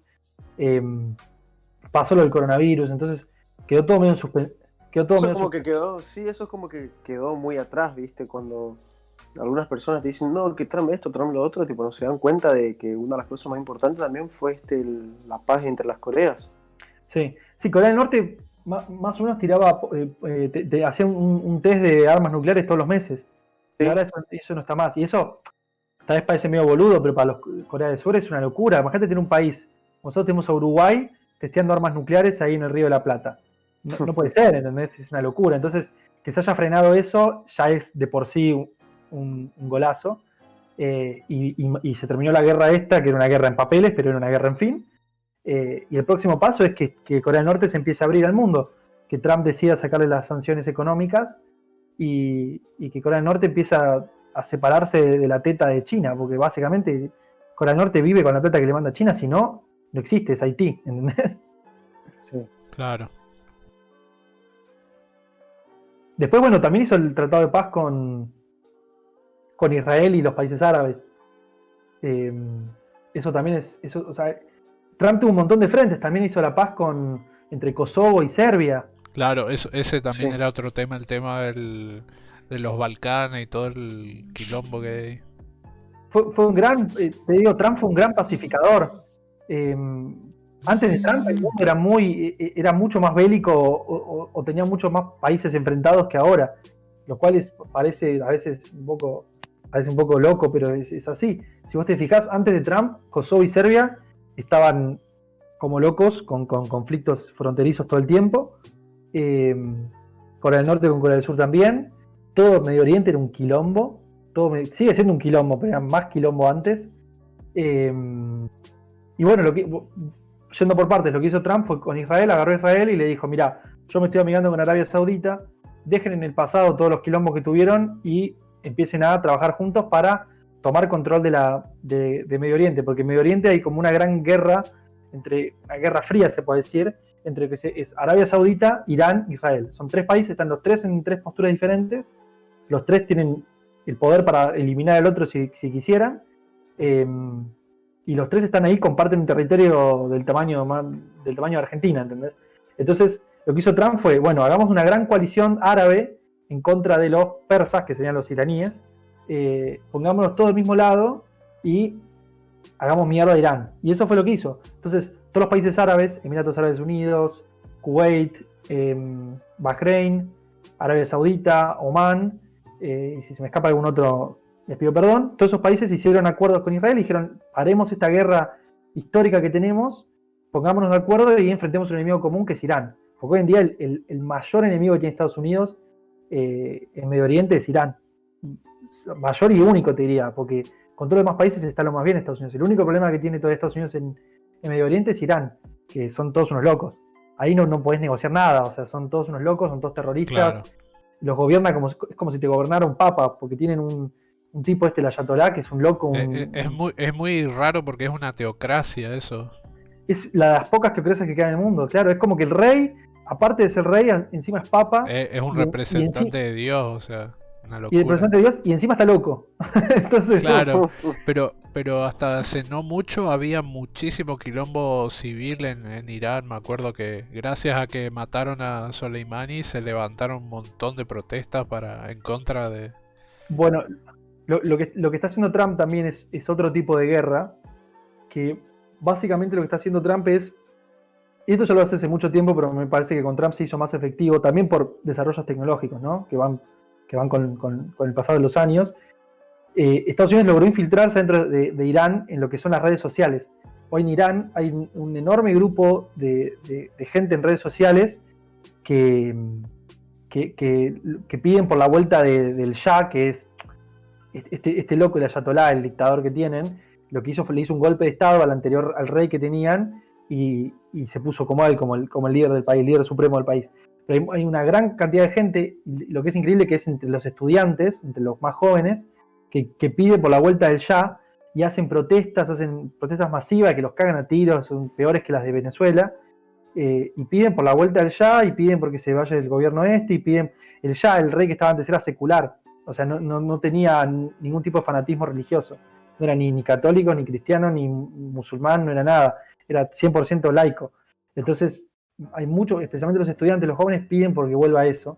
Speaker 3: pasó lo del coronavirus, entonces quedó todo medio en suspenso.
Speaker 1: Eso es como que quedó muy atrás, ¿viste? Cuando algunas personas te dicen, no, que Trump esto, Trump lo otro, tipo, no se dan cuenta de que una de las cosas más importantes también fue la paz entre las Coreas.
Speaker 3: Sí, Corea del Norte más o menos tiraba, hacía un test de armas nucleares todos los meses. Sí. Y ahora eso no está más. Y eso tal vez parece medio boludo, pero para los Corea del Sur es una locura. Imagínate tener un país, nosotros tenemos a Uruguay testeando armas nucleares ahí en el Río de la Plata. No puede ser, ¿entendés? Es una locura. Entonces, que se haya frenado eso ya es de por sí un golazo. y se terminó la guerra esta, que era una guerra en papeles, pero era una guerra en fin. Y el próximo paso es que Corea del Norte se empiece a abrir al mundo, que Trump decida sacarle las sanciones económicas y que Corea del Norte empieza a separarse de la teta de China, porque básicamente Corea del Norte vive con la plata que le manda China, si no, no existe, es Haití, ¿entendés?
Speaker 1: Sí.
Speaker 2: Claro.
Speaker 3: Después, bueno, también hizo el tratado de paz con Israel y los países árabes. Eso también es... Eso, o sea, Trump tuvo un montón de frentes, también hizo la paz entre Kosovo y Serbia.
Speaker 2: Claro, ese también
Speaker 1: Sí.
Speaker 2: era otro tema, el tema de los Balcanes y todo el quilombo que hay.
Speaker 3: Fue un gran, te digo, Trump fue un gran pacificador. Antes de Trump el mundo era mucho más bélico o tenía muchos más países enfrentados que ahora, lo cual parece a veces un poco loco, pero es así. Si vos te fijás, antes de Trump, Kosovo y Serbia estaban como locos con conflictos fronterizos todo el tiempo. Corea del Norte con Corea del Sur también. Todo Medio Oriente era un quilombo. Sigue siendo un quilombo, pero era más quilombo antes. Y bueno, yendo por partes, lo que hizo Trump fue con Israel, agarró a Israel y le dijo, mirá, yo me estoy amigando con Arabia Saudita, dejen en el pasado todos los quilombos que tuvieron y empiecen a trabajar juntos para tomar control de Medio Oriente, porque en Medio Oriente hay como una gran guerra, una guerra fría se puede decir, entre que es Arabia Saudita, Irán, Israel. Son tres países, están los tres en tres posturas diferentes, los tres tienen el poder para eliminar al otro si quisieran, y los tres están ahí, comparten un territorio del tamaño de Argentina, ¿entendés? Entonces, lo que hizo Trump fue, bueno, hagamos una gran coalición árabe en contra de los persas, que serían los iraníes, pongámonos todos del mismo lado y hagamos mierda a Irán. Y eso fue lo que hizo. Entonces, todos los países árabes, Emiratos Árabes Unidos, Kuwait, Bahrein, Arabia Saudita, Omán, y si se me escapa algún otro, les pido perdón, todos esos países hicieron acuerdos con Israel y dijeron, paremos esta guerra histórica que tenemos, pongámonos de acuerdo y enfrentemos un enemigo común que es Irán. Porque hoy en día el mayor enemigo que tiene Estados Unidos en Medio Oriente es Irán. Mayor y único, te diría, porque con todos los demás países está lo más bien Estados Unidos. El único problema que tiene todavía Estados Unidos en Medio Oriente es Irán, que son todos unos locos. Ahí no podés negociar nada, o sea, son todos unos locos, son todos terroristas.
Speaker 2: Claro.
Speaker 3: Los gobierna es como si te gobernara un papa, porque tienen un tipo el Ayatolá, que es un loco.
Speaker 2: Es muy raro porque es una teocracia eso.
Speaker 3: Es la de las pocas teocracias que quedan en el mundo, claro. Es como que el rey, aparte de ser rey, encima es papa.
Speaker 2: Es un representante de Dios, o sea, una locura.
Speaker 3: Y el representante de Dios, y encima está loco. Entonces,
Speaker 2: claro, pero hasta hace no mucho había muchísimo quilombo civil en Irán. Me acuerdo que gracias a que mataron a Soleimani se levantaron un montón de protestas en contra de...
Speaker 3: Bueno, lo que está haciendo Trump también es otro tipo de guerra, que básicamente lo que está haciendo Trump es, y esto ya lo hace mucho tiempo, pero me parece que con Trump se hizo más efectivo, también por desarrollos tecnológicos, ¿no? que van con el pasado de los años. Estados Unidos logró infiltrarse dentro de Irán en lo que son las redes sociales. Hoy en Irán hay un enorme grupo de gente en redes sociales que piden por la vuelta del Shah, que es este loco, el Ayatolá, el dictador que tienen. Lo que hizo fue le hizo un golpe de estado al rey que tenían y se puso como él, como el líder del país, el líder supremo del país. Pero hay una gran cantidad de gente, y lo que es increíble que es entre los estudiantes, entre los más jóvenes, que piden por la vuelta del Shah y hacen protestas masivas que los cagan a tiros, son peores que las de Venezuela, y piden por la vuelta del Shah y piden porque se vaya el gobierno y piden el Shah, el rey que estaba antes era secular, o sea, no tenía ningún tipo de fanatismo religioso, no era ni católico, ni cristiano, ni musulmán, no era nada, era 100% laico. Entonces hay muchos, especialmente los estudiantes, los jóvenes piden porque vuelva a eso.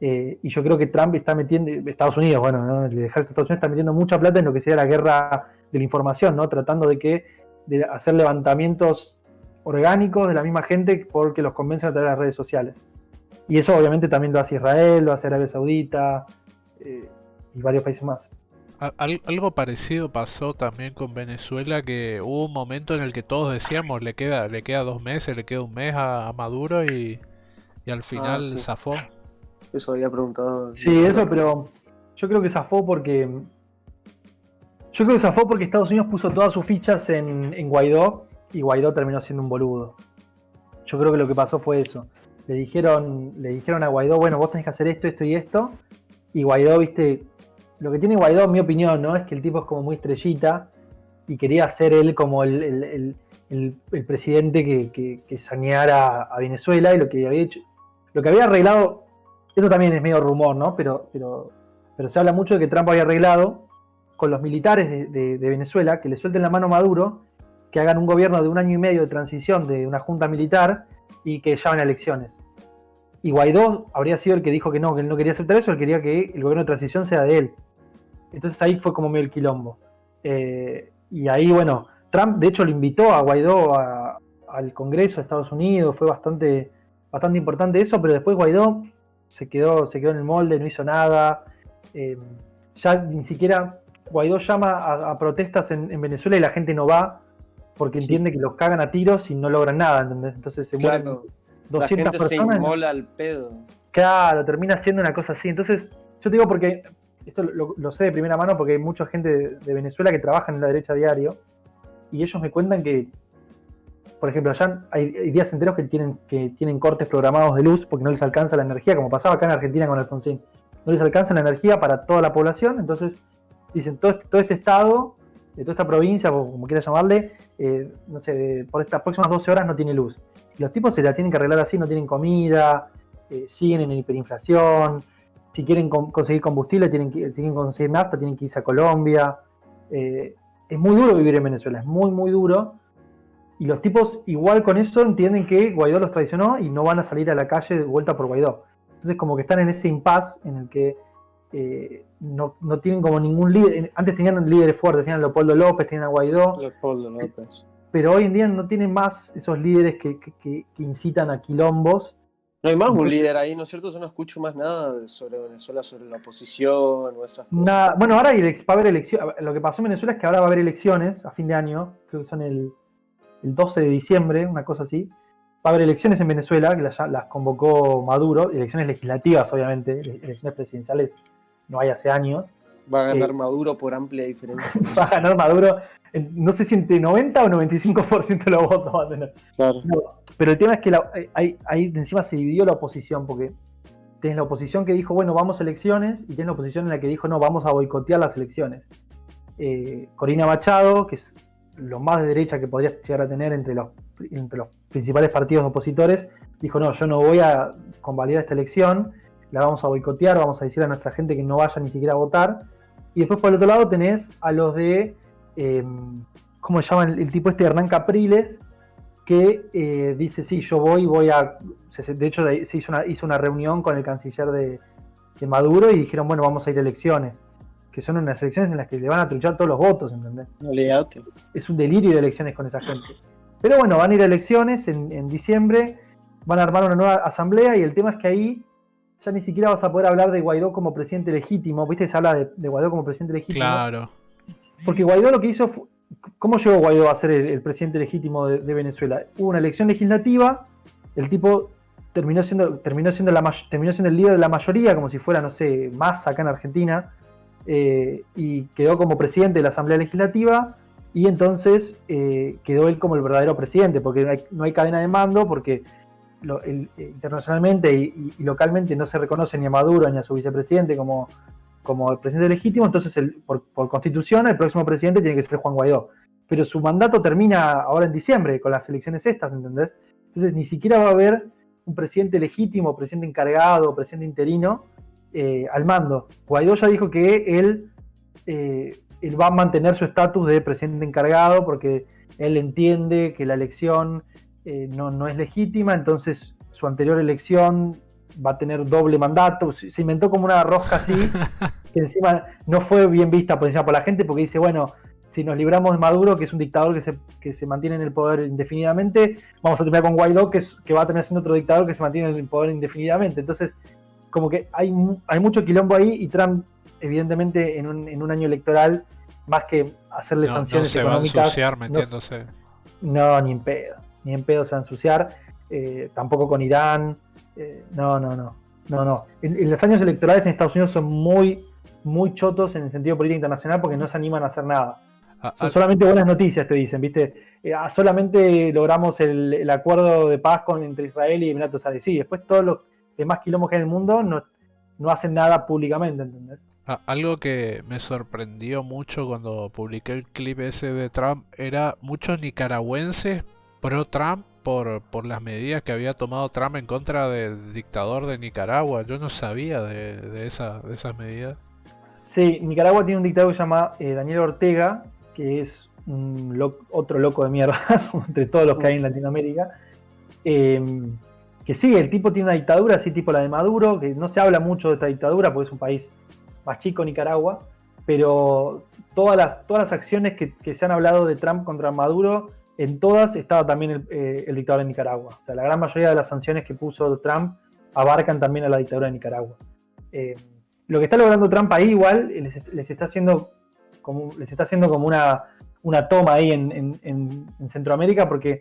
Speaker 3: Y yo creo que Trump está metiendo, Estados Unidos, bueno, ¿no? El ejército de Estados Unidos está metiendo mucha plata en lo que sería la guerra de la información, ¿no? Tratando de hacer levantamientos orgánicos de la misma gente porque los convencen a través de las redes sociales. Y eso obviamente también lo hace Israel, lo hace Arabia Saudita y varios países más.
Speaker 2: Algo parecido pasó también con Venezuela, que hubo un momento en el que todos decíamos le queda 2 meses, le queda un mes a Maduro y al final
Speaker 1: sí.
Speaker 2: zafó.
Speaker 1: Eso había preguntado.
Speaker 3: Sí, eso, pero yo creo que zafó porque Yo creo que zafó porque Estados Unidos puso todas sus fichas en Guaidó y Guaidó terminó siendo un boludo. Yo creo que lo que pasó fue eso. Le dijeron a Guaidó, bueno, vos tenés que hacer esto, esto y esto. Y Guaidó, viste, lo que tiene Guaidó, en mi opinión, ¿no? Es que el tipo es como muy estrellita y quería ser él como el presidente que saneara a Venezuela, y lo que había hecho, lo que había arreglado, esto también es medio rumor, ¿no? Pero se habla mucho de que Trump había arreglado con los militares de Venezuela que le suelten la mano a Maduro, que hagan un gobierno de 1 año y medio de transición de una junta militar y que llamen a elecciones. Y Guaidó habría sido el que dijo que él no quería aceptar eso, él quería que el gobierno de transición sea de él. Entonces ahí fue como medio el quilombo. Y ahí, bueno, Trump de hecho lo invitó a Guaidó al Congreso de Estados Unidos, fue bastante importante eso, pero después Guaidó se quedó en el molde, no hizo nada. Ya ni siquiera Guaidó llama a protestas en Venezuela y la gente no va porque entiende que los cagan a tiros y no logran nada, ¿entendés? Entonces se mueren 200
Speaker 1: la gente
Speaker 3: personas.
Speaker 1: Se inmola al pedo.
Speaker 3: Claro, termina siendo una cosa así. Entonces, yo te digo porque esto lo sé de primera mano porque hay mucha gente de Venezuela que trabaja en la derecha a diario y ellos me cuentan que, por ejemplo, allá hay días enteros que tienen cortes programados de luz porque no les alcanza la energía, como pasaba acá en Argentina con Alfonsín. No les alcanza la energía para toda la población, entonces dicen todo este estado, de toda esta provincia, o como quieras llamarle, no sé, por estas próximas 12 horas no tiene luz. Y los tipos se la tienen que arreglar así, no tienen comida, siguen en hiperinflación, si quieren conseguir combustible tienen que conseguir nafta, tienen que irse a Colombia. Es muy duro vivir en Venezuela, es muy muy duro. Y los tipos igual con eso entienden que Guaidó los traicionó y no van a salir a la calle de vuelta por Guaidó. Entonces como que están en ese impasse en el que no tienen como ningún líder. Antes tenían líderes fuertes, tenían a Leopoldo López, tenían a Guaidó.
Speaker 1: Leopoldo López.
Speaker 3: Pero hoy en día no tienen más esos líderes que incitan a quilombos.
Speaker 1: No hay más un líder ahí, ¿no es cierto? Yo no escucho más nada sobre Venezuela, sobre la oposición o esas cosas.
Speaker 3: Nada. Bueno, ahora va a haber elecciones. Lo que pasó en Venezuela es que ahora va a haber elecciones a fin de año, creo que son el 12 de diciembre, una cosa así. Va a haber elecciones en Venezuela, que las convocó Maduro, elecciones legislativas, obviamente, elecciones presidenciales no hay hace años.
Speaker 1: Va a ganar Maduro por amplia diferencia.
Speaker 3: Va a ganar Maduro, no sé si entre 90 o 95% de los votos va a tener.
Speaker 1: Claro.
Speaker 3: No, pero el tema es que ahí encima se dividió la oposición, porque tenés la oposición que dijo, bueno, vamos a elecciones, y tenés la oposición en la que dijo, no, vamos a boicotear las elecciones. Corina Machado, que es lo más de derecha que podrías llegar a tener entre los principales partidos opositores, dijo, no, yo no voy a convalidar esta elección, la vamos a boicotear, vamos a decir a nuestra gente que no vaya ni siquiera a votar. Y después por el otro lado tenés a los de, ¿cómo se llaman? El tipo este Hernán Capriles, que dice, sí, yo voy a... De hecho se hizo una reunión con el canciller de Maduro y dijeron, bueno, vamos a ir a elecciones. Que son unas elecciones en las que le van a truchar todos los votos, ¿entendés?
Speaker 1: Olvídate.
Speaker 3: Es un delirio de elecciones con esa gente. Pero bueno, van a ir a elecciones en diciembre, van a armar una nueva asamblea y el tema es que ahí ya ni siquiera vas a poder hablar de Guaidó como presidente legítimo. ¿Viste? Se habla de Guaidó como presidente legítimo.
Speaker 2: Claro.
Speaker 3: Porque Guaidó lo que hizo fue... ¿Cómo llegó Guaidó a ser el presidente legítimo de Venezuela? Hubo una elección legislativa, el tipo terminó siendo el líder de la mayoría, como si fuera, no sé, Massa acá en Argentina, y quedó como presidente de la Asamblea Legislativa, y entonces quedó él como el verdadero presidente, porque no hay cadena de mando, porque internacionalmente y localmente no se reconoce ni a Maduro ni a su vicepresidente como el presidente legítimo. Entonces por constitución el próximo presidente tiene que ser Juan Guaidó, pero su mandato termina ahora en diciembre con las elecciones estas, ¿entendés? Entonces ni siquiera va a haber un presidente legítimo, presidente encargado, presidente interino al mando. Guaidó ya dijo que él va a mantener su estatus de presidente encargado porque él entiende que la elección no es legítima, entonces su anterior elección va a tener doble mandato. Se inventó como una rosca así, que encima no fue bien vista por la gente, porque dice, bueno, si nos libramos de Maduro, que es un dictador que se mantiene en el poder indefinidamente, vamos a terminar con Guaidó, que va a terminar siendo otro dictador que se mantiene en el poder indefinidamente. Entonces, como que hay mucho quilombo ahí, y Trump, evidentemente, en un año electoral, más que hacerle sanciones económicas...
Speaker 2: No se va a ensuciar metiéndose.
Speaker 3: No, ni en pedo se va a ensuciar, tampoco con Irán, no. En los años electorales en Estados Unidos son muy, muy chotos en el sentido de política internacional porque no se animan a hacer nada.
Speaker 2: A-
Speaker 3: Son
Speaker 2: a-
Speaker 3: solamente buenas noticias, te dicen, ¿viste? Solamente logramos el acuerdo de paz entre Israel y Emiratos Árabes. Sí, después todos los demás quilombos que hay en el mundo no hacen nada públicamente, ¿entendés?
Speaker 2: Algo que me sorprendió mucho cuando publiqué el clip ese de Trump era muchos nicaragüenses pro Trump por las medidas que había tomado Trump en contra del dictador de Nicaragua. Yo no sabía de esas medidas.
Speaker 3: Sí, Nicaragua tiene un dictador que se llama Daniel Ortega, que es otro loco de mierda entre todos los que hay en Latinoamérica. Que sí, el tipo tiene una dictadura así tipo la de Maduro, que no se habla mucho de esta dictadura porque es un país más chico, Nicaragua, pero todas las acciones que se han hablado de Trump contra Maduro, en todas estaba también el dictador de Nicaragua. O sea, la gran mayoría de las sanciones que puso Trump abarcan también a la dictadura de Nicaragua. Lo que está logrando Trump ahí igual les está haciendo como una toma ahí en Centroamérica, porque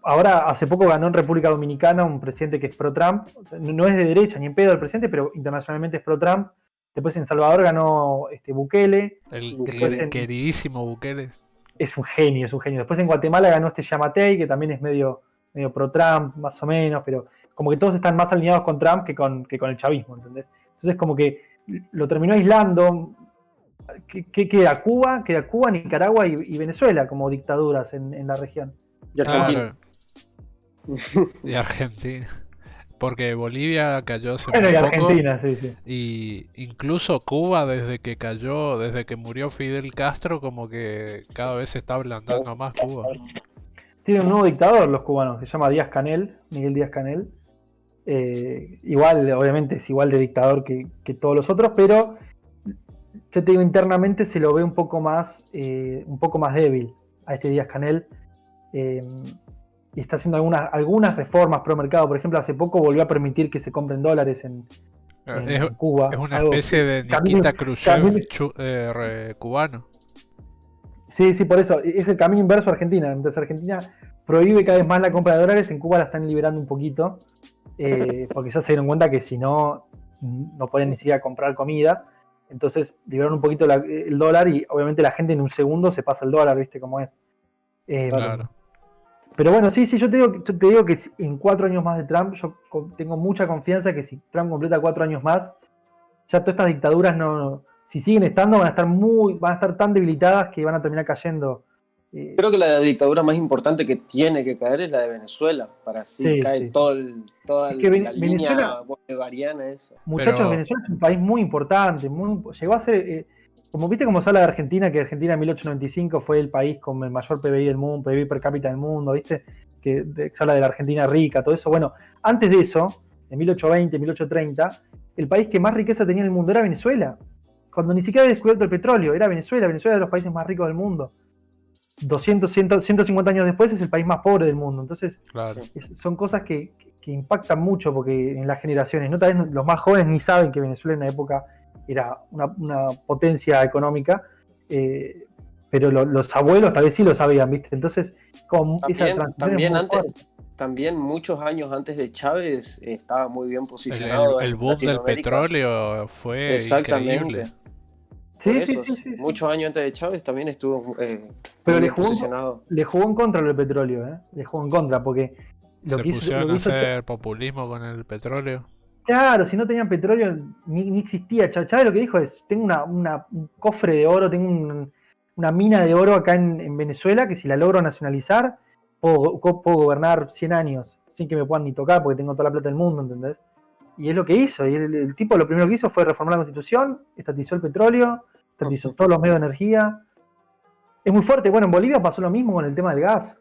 Speaker 3: ahora hace poco ganó en República Dominicana un presidente que es pro-Trump, no es de derecha ni en pedo el presidente, pero internacionalmente es pro-Trump. Después en Salvador ganó Bukele.
Speaker 2: El queridísimo Bukele.
Speaker 3: Es un genio. Después en Guatemala ganó Yamatei, que también es medio pro-Trump, más o menos, pero como que todos están más alineados con Trump que con el chavismo, ¿entendés? Entonces como que lo terminó aislando. ¿Qué queda? Cuba, Nicaragua y Venezuela como dictaduras en la región.
Speaker 1: Y Argentina.
Speaker 2: Y Argentina. Porque Bolivia cayó hace
Speaker 3: Bueno,
Speaker 2: muy
Speaker 3: y
Speaker 2: poco.
Speaker 3: Argentina, sí.
Speaker 2: Y incluso Cuba, desde que murió Fidel Castro, como que cada vez se está ablandando más Cuba.
Speaker 3: Tiene un nuevo dictador los cubanos, se llama Miguel Díaz Canel. Igual, obviamente, es igual de dictador que todos los otros, pero yo te digo, internamente se lo ve un poco más débil a este Díaz Canel. Y está haciendo algunas reformas pro mercado. Por ejemplo, hace poco volvió a permitir que se compren dólares en Cuba.
Speaker 2: Es una especie de Nikita Khrushchev cubano.
Speaker 3: Sí, por eso. Es el camino inverso a Argentina. Entonces Argentina prohíbe cada vez más la compra de dólares. En Cuba la están liberando un poquito. Porque ya se dieron cuenta que si no pueden ni siquiera comprar comida. Entonces liberaron un poquito el dólar y obviamente la gente en un segundo se pasa el dólar, ¿viste cómo es?
Speaker 2: Claro.
Speaker 3: Pero bueno, sí, yo te digo que en 4 años más de Trump, yo tengo mucha confianza que si Trump completa 4 años más, ya todas estas dictaduras si siguen estando, van a estar tan debilitadas que van a terminar cayendo.
Speaker 1: Creo que la dictadura más importante que tiene que caer es la de Venezuela, para así caer toda la línea bolivariana esa.
Speaker 3: Muchachos, Venezuela es un país muy importante, llegó a ser, como viste como se habla de Argentina, que Argentina en 1895 fue el país con el mayor PBI del mundo, PBI per cápita del mundo, viste, que se habla de la Argentina rica, todo eso. Bueno, antes de eso, en 1820, 1830, el país que más riqueza tenía en el mundo era Venezuela, cuando ni siquiera había descubierto el petróleo, era Venezuela era de los países más ricos del mundo. 150 años después es el país más pobre del mundo. Entonces,
Speaker 2: claro,
Speaker 3: son cosas que impactan mucho porque en las generaciones, ¿no? Tal vez los más jóvenes ni saben que Venezuela en una época era una potencia económica, pero los abuelos tal vez sí lo sabían, ¿viste? Entonces,
Speaker 1: también muchos años antes de Chávez estaba muy bien posicionado.
Speaker 2: El boom del petróleo fue increíble.
Speaker 1: Sí. Muchos años antes de Chávez también estuvo
Speaker 3: pero
Speaker 1: posicionado.
Speaker 3: Le jugó en contra el petróleo, Le jugó en contra porque
Speaker 2: se pusieron a hacer populismo con el petróleo.
Speaker 3: Claro, si no tenían petróleo ni existía. Chávez lo que dijo es, tengo un cofre de oro, tengo una mina de oro acá en Venezuela que si la logro nacionalizar puedo gobernar 100 años sin que me puedan ni tocar porque tengo toda la plata del mundo, ¿entendés? Y es lo que hizo. Y el tipo lo primero que hizo fue reformar la Constitución, estatizó el petróleo, estatizó todos los medios de energía. Es muy fuerte. Bueno, en Bolivia pasó lo mismo con el tema del gas.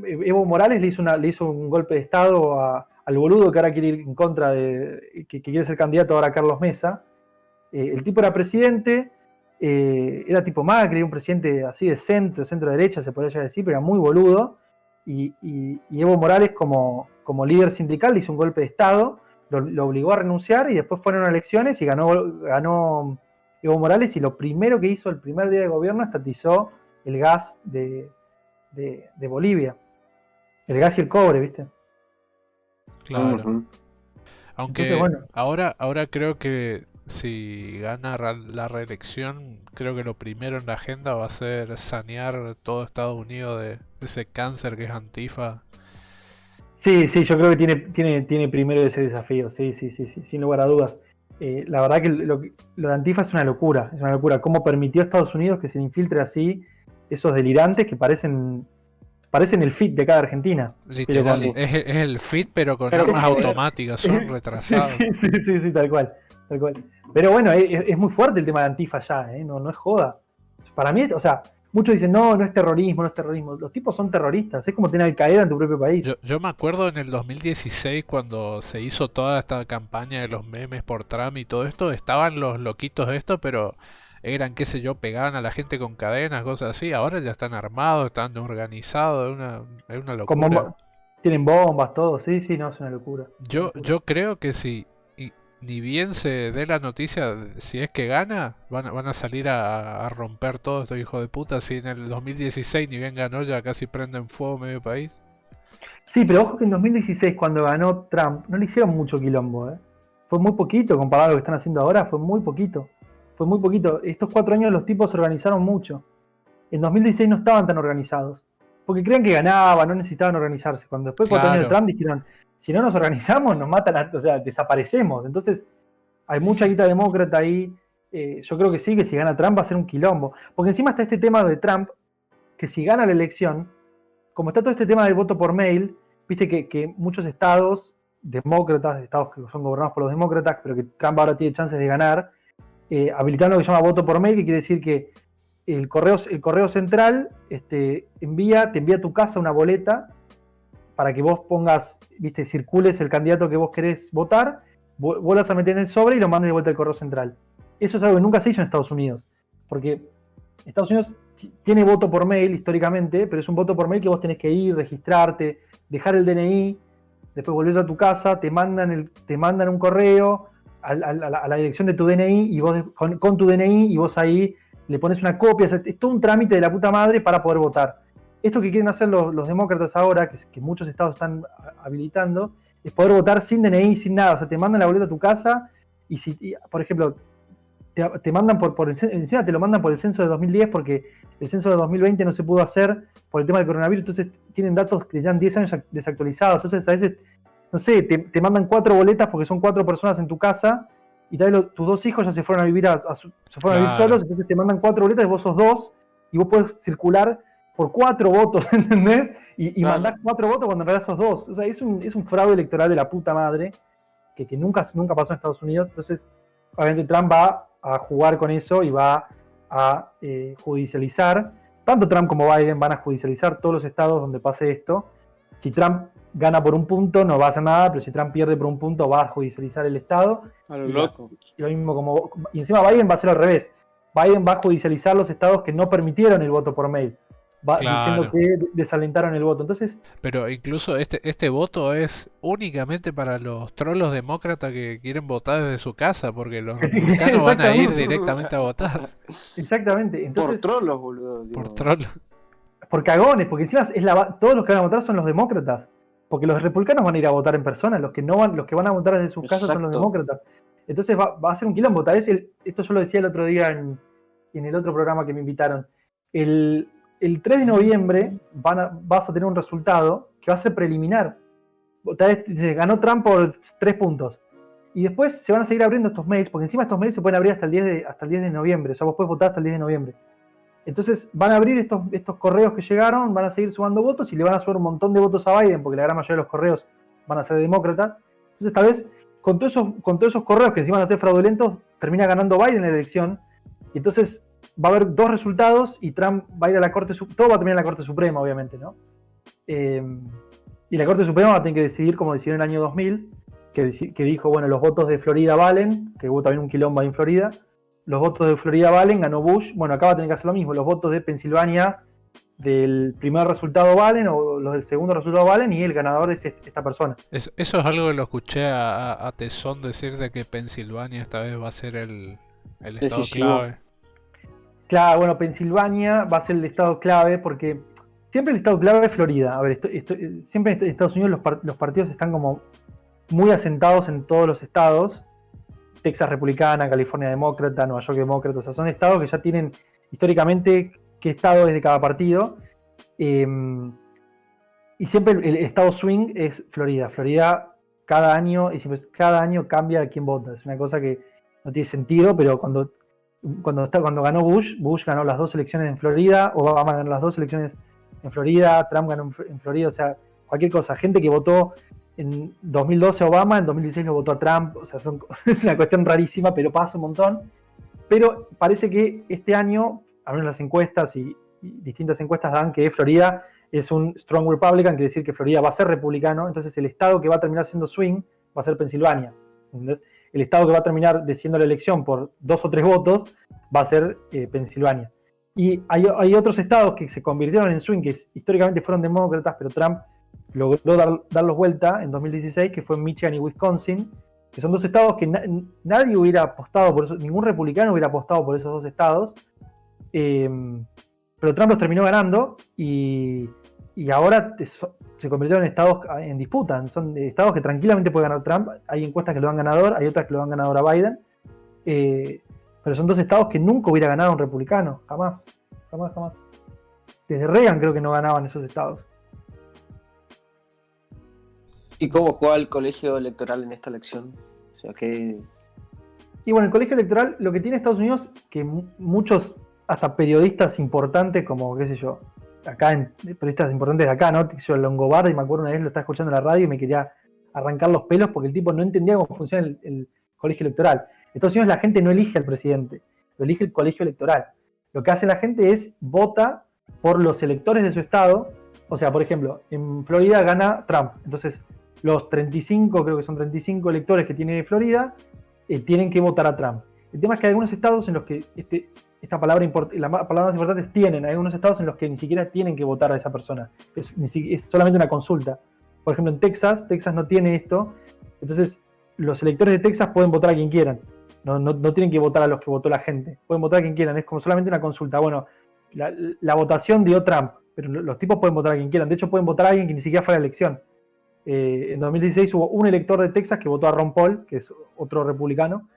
Speaker 3: Evo Morales le hizo un golpe de Estado al boludo que ahora quiere ir en contra que quiere ser candidato ahora a Carlos Mesa. El tipo era presidente, era tipo Macri, un presidente así de centro derecha, se podría decir, pero era muy boludo. Y Evo Morales como líder sindical le hizo un golpe de Estado, lo obligó a renunciar y después fueron a elecciones y ganó Evo Morales y lo primero que hizo el primer día de gobierno estatizó el gas de Bolivia. El gas y el cobre, ¿viste?
Speaker 2: Claro. Aunque entonces, bueno, ahora creo que si gana la reelección, creo que lo primero en la agenda va a ser sanear todo Estados Unidos de ese cáncer que es Antifa.
Speaker 3: Sí, yo creo que tiene primero ese desafío, sí, sin lugar a dudas. La verdad que lo de Antifa es una locura. ¿Cómo permitió a Estados Unidos que se le infiltre así esos delirantes que parecen el fit de cada Argentina?
Speaker 2: Literal, es el fit pero con armas automáticas, son retrasados.
Speaker 3: Sí, tal cual. Pero bueno, es muy fuerte el tema de Antifa ya, no es joda. Para mí, o sea, muchos dicen, no es terrorismo. Los tipos son terroristas, es como tener Al-Qaeda en tu propio país.
Speaker 2: Yo me acuerdo en el 2016 cuando se hizo toda esta campaña de los memes por Trump y todo esto, estaban los loquitos de esto, pero eran, qué sé yo, pegaban a la gente con cadenas, cosas así. Ahora ya están armados, están organizados, es una locura.
Speaker 3: Tienen bombas, todo, sí, no, es una locura.
Speaker 2: Yo creo que si ni bien se dé la noticia, si es que gana, van a salir a romper todo estos hijos de puta. Si en el 2016 ni bien ganó, ya casi prenden fuego medio país.
Speaker 3: Sí, pero ojo que en 2016 cuando ganó Trump no le hicieron mucho quilombo, Fue muy poquito comparado a lo que están haciendo ahora, fue muy poquito. Estos 4 años los tipos se organizaron mucho. En 2016 no estaban tan organizados. Porque creían que ganaban, no necesitaban organizarse. Cuando después de 4 años de Trump dijeron, si no nos organizamos, nos matan, o sea, desaparecemos. Entonces, hay mucha guita demócrata ahí. Yo creo que sí, que si gana Trump va a ser un quilombo. Porque encima está este tema de Trump, que si gana la elección, como está todo este tema del voto por mail, viste que muchos estados demócratas, estados que son gobernados por los demócratas, pero que Trump ahora tiene chances de ganar, habilitan lo que se llama voto por mail, que quiere decir que el correo central te envía a tu casa una boleta para que vos pongas, circules el candidato que vos querés votar, vuelvas a meter en el sobre y lo mandes de vuelta al correo central. Eso es algo que nunca se hizo en Estados Unidos, porque Estados Unidos tiene voto por mail históricamente, pero es un voto por mail que vos tenés que ir, registrarte, dejar el DNI, después volvés a tu casa, te mandan un correo a la dirección de tu DNI y vos con tu DNI y vos ahí le pones una copia. O sea, es todo un trámite de la puta madre para poder votar. Esto que quieren hacer los demócratas ahora, que muchos estados están habilitando, es poder votar sin DNI, sin nada. O sea, te mandan la boleta a tu casa y si, por ejemplo, te mandan encima te lo mandan por el censo de 2010 porque el censo de 2020 no se pudo hacer por el tema del coronavirus, entonces tienen datos que llevan 10 años desactualizados. Entonces a veces, no sé, te mandan 4 boletas porque son 4 personas en tu casa y tal vez tus 2 hijos ya se fueron a vivir solos, entonces te mandan 4 boletas y vos sos 2 y vos podés circular por 4 votos, ¿entendés? Y mandar 4 votos cuando en realidad sos 2. O sea, es un fraude electoral de la puta madre que nunca pasó en Estados Unidos. Entonces, obviamente Trump va a jugar con eso y va a judicializar. Tanto Trump como Biden van a judicializar todos los estados donde pase esto. Si Trump gana por un punto no va a hacer nada, pero si Trump pierde por un punto va a judicializar el estado.
Speaker 1: A lo loco.
Speaker 3: Y lo mismo y encima Biden va a hacer al revés. Biden va a judicializar los estados que no permitieron el voto por mail. Diciendo que desalentaron el voto. Entonces,
Speaker 2: pero incluso este voto es únicamente para los trolos demócratas que quieren votar desde su casa, porque los republicanos van a ir directamente a votar.
Speaker 3: Exactamente. Entonces,
Speaker 1: por trolos, boludo.
Speaker 2: Por trolos.
Speaker 3: Por cagones, porque encima todos los que van a votar son los demócratas. Porque los republicanos van a ir a votar en persona, los que van a votar desde sus casas son los demócratas. Entonces va a ser un quilombo. Tal vez esto yo lo decía el otro día en el otro programa que me invitaron. El 3 de noviembre vas a tener un resultado que va a ser preliminar. Tal vez se ganó Trump por 3 puntos. Y después se van a seguir abriendo estos mails, porque encima estos mails se pueden abrir hasta el 10 de noviembre. O sea, vos podés votar hasta el 10 de noviembre. Entonces van a abrir estos correos que llegaron, van a seguir sumando votos y le van a subir un montón de votos a Biden, porque la gran mayoría de los correos van a ser demócratas. Entonces tal vez con todos esos correos que encima van a ser fraudulentos, termina ganando Biden la elección. Y entonces va a haber 2 resultados y Trump va a ir a la Corte Suprema. Todo va a terminar en la Corte Suprema, obviamente, ¿no? Y la Corte Suprema va a tener que decidir, como decidió en el año 2000, que dijo, bueno, los votos de Florida valen, que hubo también un quilombo ahí en Florida. Los votos de Florida valen, ganó Bush. Bueno, acá va a tener que hacer lo mismo. Los votos de Pensilvania del primer resultado valen, o los del segundo resultado valen, y el ganador es esta persona.
Speaker 2: Eso es algo que lo escuché a Tesón decir, de que Pensilvania esta vez va a ser el estado clave.
Speaker 3: Claro, bueno, Pensilvania va a ser el estado clave porque siempre el estado clave es Florida. A ver, siempre en Estados Unidos los partidos están como muy asentados en todos los estados Texas republicana, California demócrata, Nueva York demócrata. O sea, son estados que ya tienen históricamente qué estado es de cada partido. Y siempre el estado swing es Florida. Florida cada año cambia a quién vota. Es una cosa que no tiene sentido, pero cuando ganó Bush ganó las 2 elecciones en Florida, Obama ganó las 2 elecciones en Florida, Trump ganó en Florida, o sea, cualquier cosa. Gente que votó en 2012 a Obama, en 2016 lo votó a Trump, o sea, es una cuestión rarísima, pero pasa un montón. Pero parece que este año, al menos las encuestas y distintas encuestas dan que Florida es un strong Republican, quiere decir que Florida va a ser republicano, entonces el estado que va a terminar siendo swing va a ser Pensilvania. ¿Entendés? El estado que va a terminar decidiendo la elección por 2 o 3 votos va a ser Pensilvania. Y hay otros estados que se convirtieron en swing, que históricamente fueron demócratas, pero Trump logró darlos vuelta en 2016, que fue Michigan y Wisconsin, que son 2 estados que nadie hubiera apostado por eso, ningún republicano hubiera apostado por esos 2 estados, pero Trump los terminó ganando y ahora se convirtieron en estados en disputa. Son estados que tranquilamente puede ganar Trump. Hay encuestas que lo dan ganador, hay otras que lo dan ganador a Biden. Pero son 2 estados que nunca hubiera ganado un republicano. Jamás. Desde Reagan creo que no ganaban esos estados.
Speaker 1: ¿Y cómo juega el colegio electoral en esta elección? O sea, que...
Speaker 3: Y bueno, el colegio electoral, lo que tiene Estados Unidos, que muchos, hasta periodistas importantes, como, qué sé yo, periodistas importantes de acá, ¿no? Yo, Longobardi, me acuerdo una vez lo estaba escuchando en la radio y me quería arrancar los pelos porque el tipo no entendía cómo funciona el colegio electoral. En Estados Unidos la gente no elige al presidente, lo elige el colegio electoral. Lo que hace la gente es vota por los electores de su estado. O sea, por ejemplo, en Florida gana Trump. Entonces, los 35, creo que son 35 electores que tiene Florida, tienen que votar a Trump. El tema es que hay algunos estados en los que esta palabra, la palabra más importante es tienen. Hay algunos estados en los que ni siquiera tienen que votar a esa persona. Es solamente una consulta. Por ejemplo, en Texas no tiene esto. Entonces, los electores de Texas pueden votar a quien quieran. No tienen que votar a los que votó la gente. Pueden votar a quien quieran. Es como solamente una consulta. Bueno, la votación dio Trump, pero los tipos pueden votar a quien quieran. De hecho, pueden votar a alguien que ni siquiera fue a la elección. En 2016 hubo un elector de Texas que votó a Ron Paul, que es otro republicano.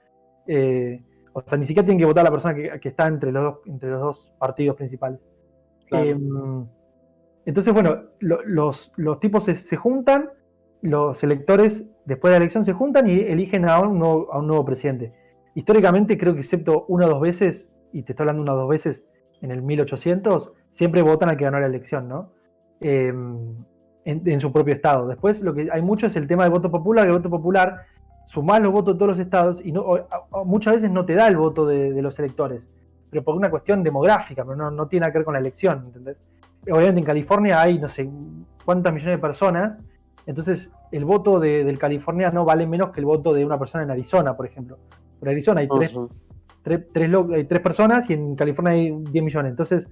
Speaker 3: O sea, ni siquiera tienen que votar a la persona que está entre los dos partidos principales. Claro. Entonces, bueno, los tipos se juntan, los electores después de la elección se juntan y eligen a un nuevo presidente. Históricamente, creo que excepto 1 o 2 veces, y te estoy hablando 1 o 2 veces en el 1800, siempre votan al que ganó la elección, ¿no? En su propio estado. Después, lo que hay mucho es el tema del voto popular. El voto popular, sumás los votos de todos los estados y muchas veces no te da el voto de los electores, pero por una cuestión demográfica, pero no tiene nada que ver con la elección, ¿entendés? Obviamente en California hay no sé cuántas millones de personas, entonces el voto del californiano vale menos que el voto de una persona en Arizona, por ejemplo. En Arizona hay 3 personas y en California hay 10 millones. Entonces,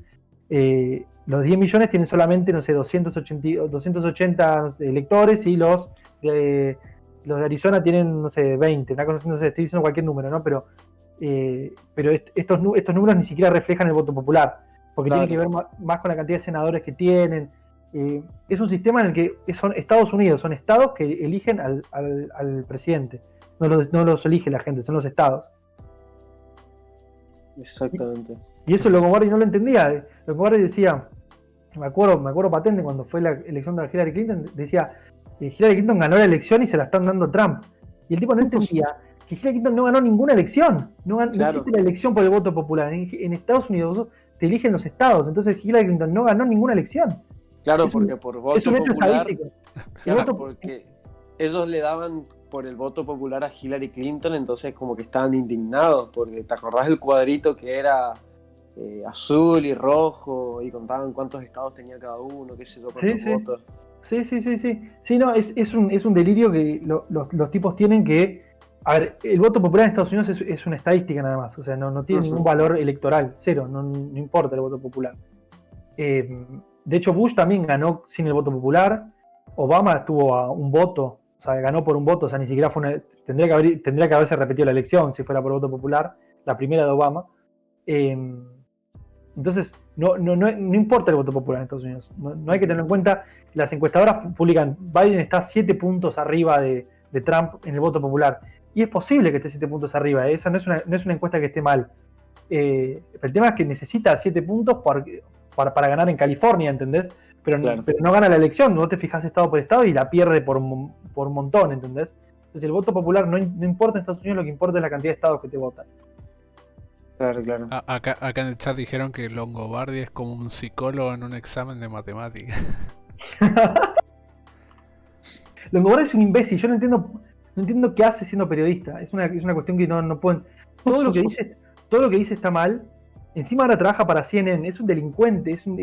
Speaker 3: los 10 millones tienen solamente, no sé, 280 electores y los de Arizona tienen, no sé, 20. Una cosa así, no sé, estoy diciendo cualquier número, ¿no? Pero estos números ni siquiera reflejan el voto popular, porque claro, tiene que ver más con la cantidad de senadores que tienen. Es un sistema en el que son Estados Unidos, son estados que eligen al presidente. No los elige la gente, son los estados.
Speaker 1: Exactamente.
Speaker 3: Y eso Longobardi no lo entendía. Longobardi decía, me acuerdo patente cuando fue la elección de Hillary Clinton, decía, Hillary Clinton ganó la elección y se la están dando a Trump. Y el tipo no entendía que Hillary Clinton no ganó ninguna elección. No existe la elección por el voto popular. En Estados Unidos te eligen los estados. Entonces Hillary Clinton no ganó ninguna elección.
Speaker 1: Claro, porque por voto
Speaker 3: es un hecho
Speaker 1: popular.
Speaker 3: Estadístico.
Speaker 1: Claro, porque ellos le daban por el voto popular a Hillary Clinton, entonces como que estaban indignados, porque te acordás del cuadrito que era azul y rojo, y contaban cuántos estados tenía cada uno, qué sé yo, cuántos votos.
Speaker 3: Sí. Sí, no, es un delirio que los tipos tienen que... A ver, el voto popular en Estados Unidos es una estadística nada más, o sea, no tiene ningún valor electoral, cero, no importa el voto popular. De hecho, Bush también ganó sin el voto popular, Obama tuvo a un voto, o sea, ganó por un voto, o sea, ni siquiera fue tendría que haberse repetido la elección si fuera por voto popular, la primera de Obama. Entonces, no importa el voto popular en Estados Unidos. No hay que tenerlo en cuenta. Las encuestadoras publican, Biden está 7 puntos arriba de Trump en el voto popular. y es posible que esté 7 puntos arriba. Esa no es una encuesta que esté mal. El tema es que necesita 7 puntos para ganar en California, ¿entendés? Pero no gana la elección, vos te fijás estado por estado y la pierde por un montón, ¿entendés? Entonces el voto popular no importa en Estados Unidos, lo que importa es la cantidad de estados que te votan.
Speaker 1: Claro.
Speaker 2: Acá en el chat dijeron que Longobardi es como un psicólogo en un examen de matemáticas.
Speaker 3: Longobardi es un imbécil, yo no entiendo qué hace siendo periodista. Es una cuestión que no pueden. Todo lo que dice está mal. Encima ahora trabaja para CNN, es un delincuente, son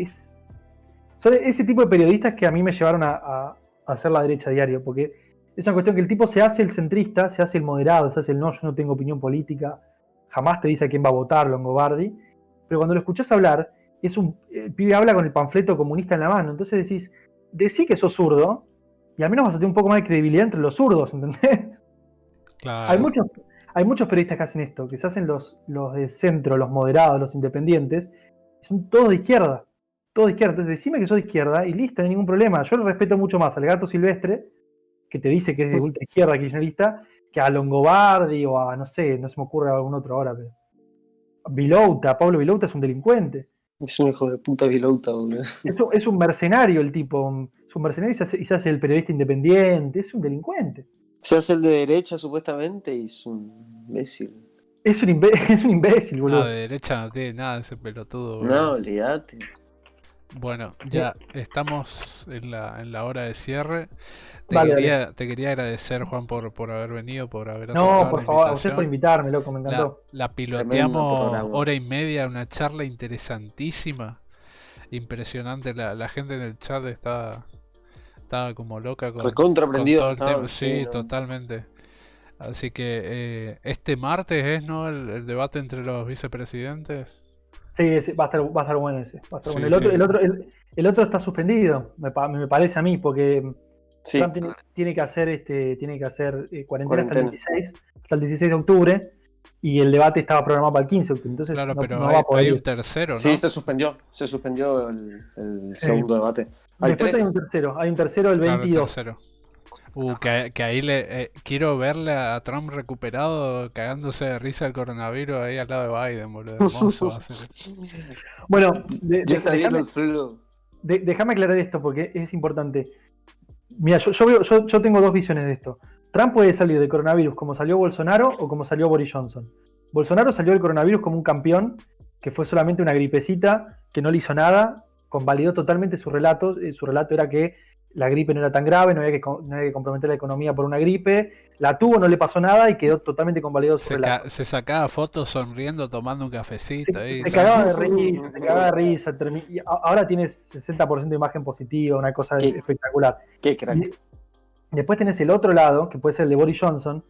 Speaker 3: ese tipo de periodistas que a mí me llevaron a hacer la derecha diario, porque es una cuestión que el tipo se hace el centrista, se hace el moderado, se hace el no, yo no tengo opinión política, jamás te dice a quién va a votar Longobardi, pero cuando lo escuchás hablar, el pibe habla con el panfleto comunista en la mano, entonces decí que sos zurdo, y al menos vas a tener un poco más de credibilidad entre los zurdos, ¿entendés?
Speaker 2: Claro.
Speaker 3: Hay muchos periodistas que hacen esto, que se hacen los de centro, los moderados, los independientes, y son todos de izquierda. Entonces decime que sos de izquierda y listo, no hay ningún problema. Yo le respeto mucho más al Gato Silvestre, que te dice que es de ultra izquierda kirchnerista, que a Longobardi o a, no se me ocurre algún otro ahora, pero Pablo Vilouta es un delincuente.
Speaker 1: Es un hijo de puta Vilouta, boludo.
Speaker 3: Es un mercenario el tipo, es un mercenario y se hace el periodista independiente, es un delincuente.
Speaker 1: Se hace el de derecha supuestamente y es un imbécil.
Speaker 3: Es un imbécil, boludo.
Speaker 2: De derecha no tiene nada ese pelotudo, boludo.
Speaker 1: No, olvídate.
Speaker 2: Bueno, ya estamos en la hora de cierre. Te quería agradecer, Juan, por haber venido, por haber aceptado.
Speaker 3: No, por favor, a usted por invitarme, loco, me encantó.
Speaker 2: La piloteamos hora y media, una charla interesantísima. Impresionante, la gente en el chat estaba como loca con todo el tema. Sí, ¿no? Totalmente. Así que este martes es, ¿no? El debate entre los vicepresidentes.
Speaker 3: Sí, va a estar bueno ese. El otro está suspendido, me parece a mí, porque Trump tiene que hacer cuarentena hasta el 16 de octubre, y el debate estaba programado para el 15 de octubre. Entonces
Speaker 2: claro, pero
Speaker 3: no va a poder
Speaker 2: hay
Speaker 3: ir.
Speaker 2: un tercero, ¿no?
Speaker 1: Sí, se suspendió el segundo debate.
Speaker 3: Después hay un tercero el 22.
Speaker 2: Claro, que ahí quiero verle a Trump recuperado cagándose de risa el coronavirus ahí al lado de Biden, boludo. Hermoso va a ser eso.
Speaker 3: Bueno,
Speaker 1: déjame
Speaker 3: déjame aclarar esto porque es importante. Mira, yo tengo dos visiones de esto. Trump puede salir del coronavirus como salió Bolsonaro o como salió Boris Johnson. Bolsonaro salió del coronavirus como un campeón, que fue solamente una gripecita, que no le hizo nada, convalidó totalmente su relato. Su relato era que la gripe no era tan grave, no había que comprometer la economía por una gripe, la tuvo, no le pasó nada y quedó totalmente convalidado su relato.
Speaker 2: Se sacaba fotos sonriendo, tomando un cafecito.
Speaker 3: Se cagaba de risa. Y ahora tiene 60% de imagen positiva, una cosa espectacular.
Speaker 1: Qué crack.
Speaker 3: Después tenés el otro lado, que puede ser el de Boris Johnson,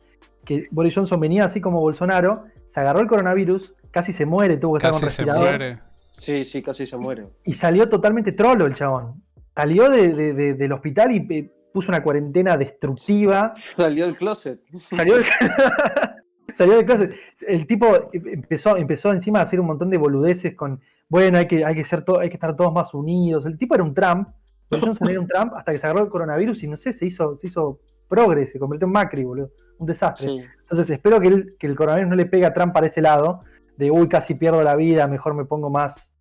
Speaker 3: que Boris Johnson venía así como Bolsonaro, se agarró el coronavirus, casi se muere, tuvo que estar con respirador.
Speaker 1: Sí, casi se muere.
Speaker 3: Y salió totalmente trolo el chabón. Salió del hospital y puso una cuarentena destructiva.
Speaker 1: Salió del closet.
Speaker 3: Salió del closet. El tipo empezó encima a hacer un montón de boludeces con, bueno, hay que estar todos más unidos. El tipo era un Trump. Johnson era un Trump hasta que se agarró el coronavirus y no sé, se hizo progre, se convirtió en Macri, boludo. Un desastre. Sí. Entonces espero que el coronavirus no le pegue a Trump para ese lado, de casi pierdo la vida, mejor me pongo más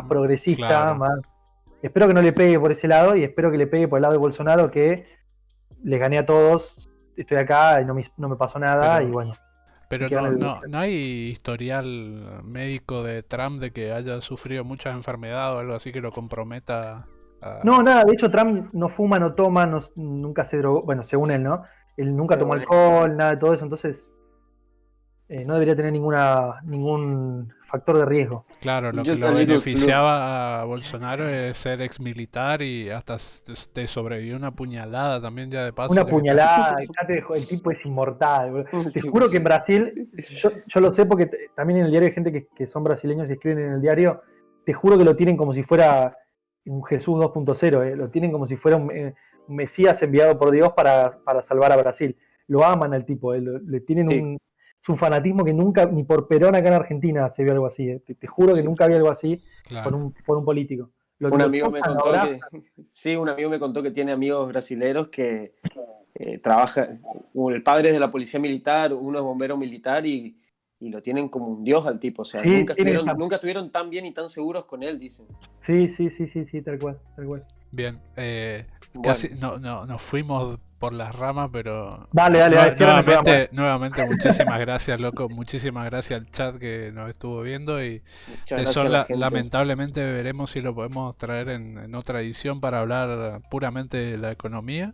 Speaker 3: progresista, claro. Espero que no le pegue por ese lado y espero que le pegue por el lado de Bolsonaro, que les gané a todos, estoy acá y no me pasó nada. Y bueno.
Speaker 2: Pero no hay historial médico de Trump de que haya sufrido muchas enfermedades o algo así que lo comprometa.
Speaker 3: No, nada, de hecho Trump no fuma, no toma, nunca se drogó, bueno, según él, ¿no? Él nunca tomó alcohol, nada de todo eso, entonces no debería tener ningún factor de riesgo.
Speaker 2: Claro, lo que lo beneficiaba a Bolsonaro es ser ex militar y hasta te sobrevivió una puñalada también ya de paso.
Speaker 3: Una puñalada, el tipo es inmortal. Te juro que en Brasil, yo lo sé porque también en el diario hay gente que son brasileños y escriben en el diario, te juro que lo tienen como si fuera un Jesús 2.0, lo tienen como si fuera un Mesías enviado por Dios para salvar a Brasil. Lo aman al tipo, le tienen un fanatismo que nunca, ni por Perón acá en Argentina se vio algo así. Te juro que nunca había algo así claro. por un político.
Speaker 1: Un amigo me contó que tiene amigos brasileros que trabaja, el padre es de la policía militar, uno es bombero militar y lo tienen como un dios al tipo. O sea,
Speaker 3: Sí,
Speaker 1: nunca estuvieron tan bien y tan seguros con él, dicen.
Speaker 3: Sí, tal cual.
Speaker 2: Bien,
Speaker 1: Bueno.
Speaker 2: casi nos fuimos por las ramas, pero
Speaker 3: Dale, cierra el programa.
Speaker 2: nuevamente muchísimas gracias, loco, muchísimas gracias al chat que nos estuvo viendo y
Speaker 1: Muchas gracias a la gente.
Speaker 2: lamentablemente veremos si lo podemos traer en otra edición para hablar puramente de la economía,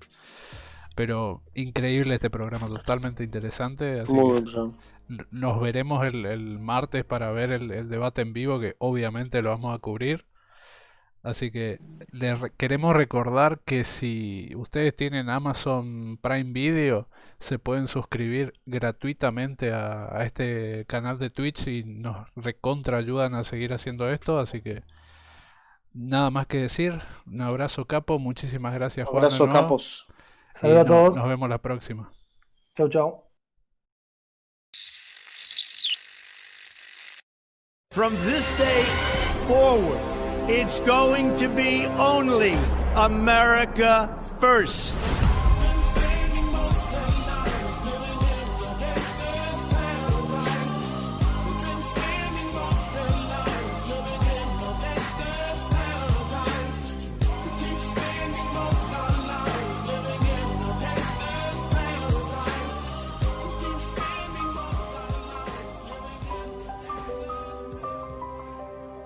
Speaker 2: pero increíble este programa, totalmente interesante, así
Speaker 1: Muy
Speaker 2: que
Speaker 1: bien.
Speaker 2: nos veremos el martes para ver el debate en vivo, que obviamente lo vamos a cubrir. Así que queremos recordar que si ustedes tienen Amazon Prime Video, se pueden suscribir gratuitamente a este canal de Twitch y nos recontra ayudan a seguir haciendo esto. Así que nada más que decir. Un abrazo, Capo. Muchísimas gracias, Juan.
Speaker 1: Abrazo, capos.
Speaker 3: Saludos a todos.
Speaker 2: Nos vemos la próxima.
Speaker 3: Chau.
Speaker 6: From this day forward, it's going to be only America first.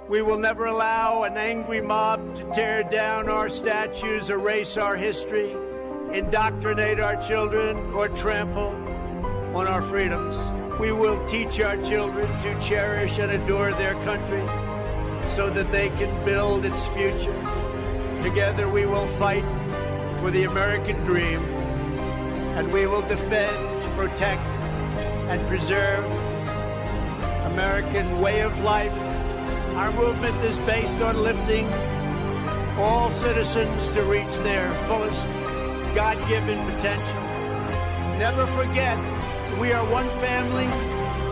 Speaker 6: We will never allow an angry mob to tear down our statues, erase our history, indoctrinate our children, or trample on our freedoms. We will teach our children to cherish and adore their country so that they can build its future. Together we will fight for the American dream, and we will defend, protect, and preserve American way of life. Our movement is based on lifting all citizens to reach their fullest God-given potential. Never forget, we are one family,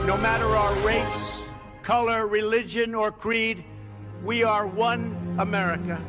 Speaker 6: no matter our race, color, religion, or creed. We are one America.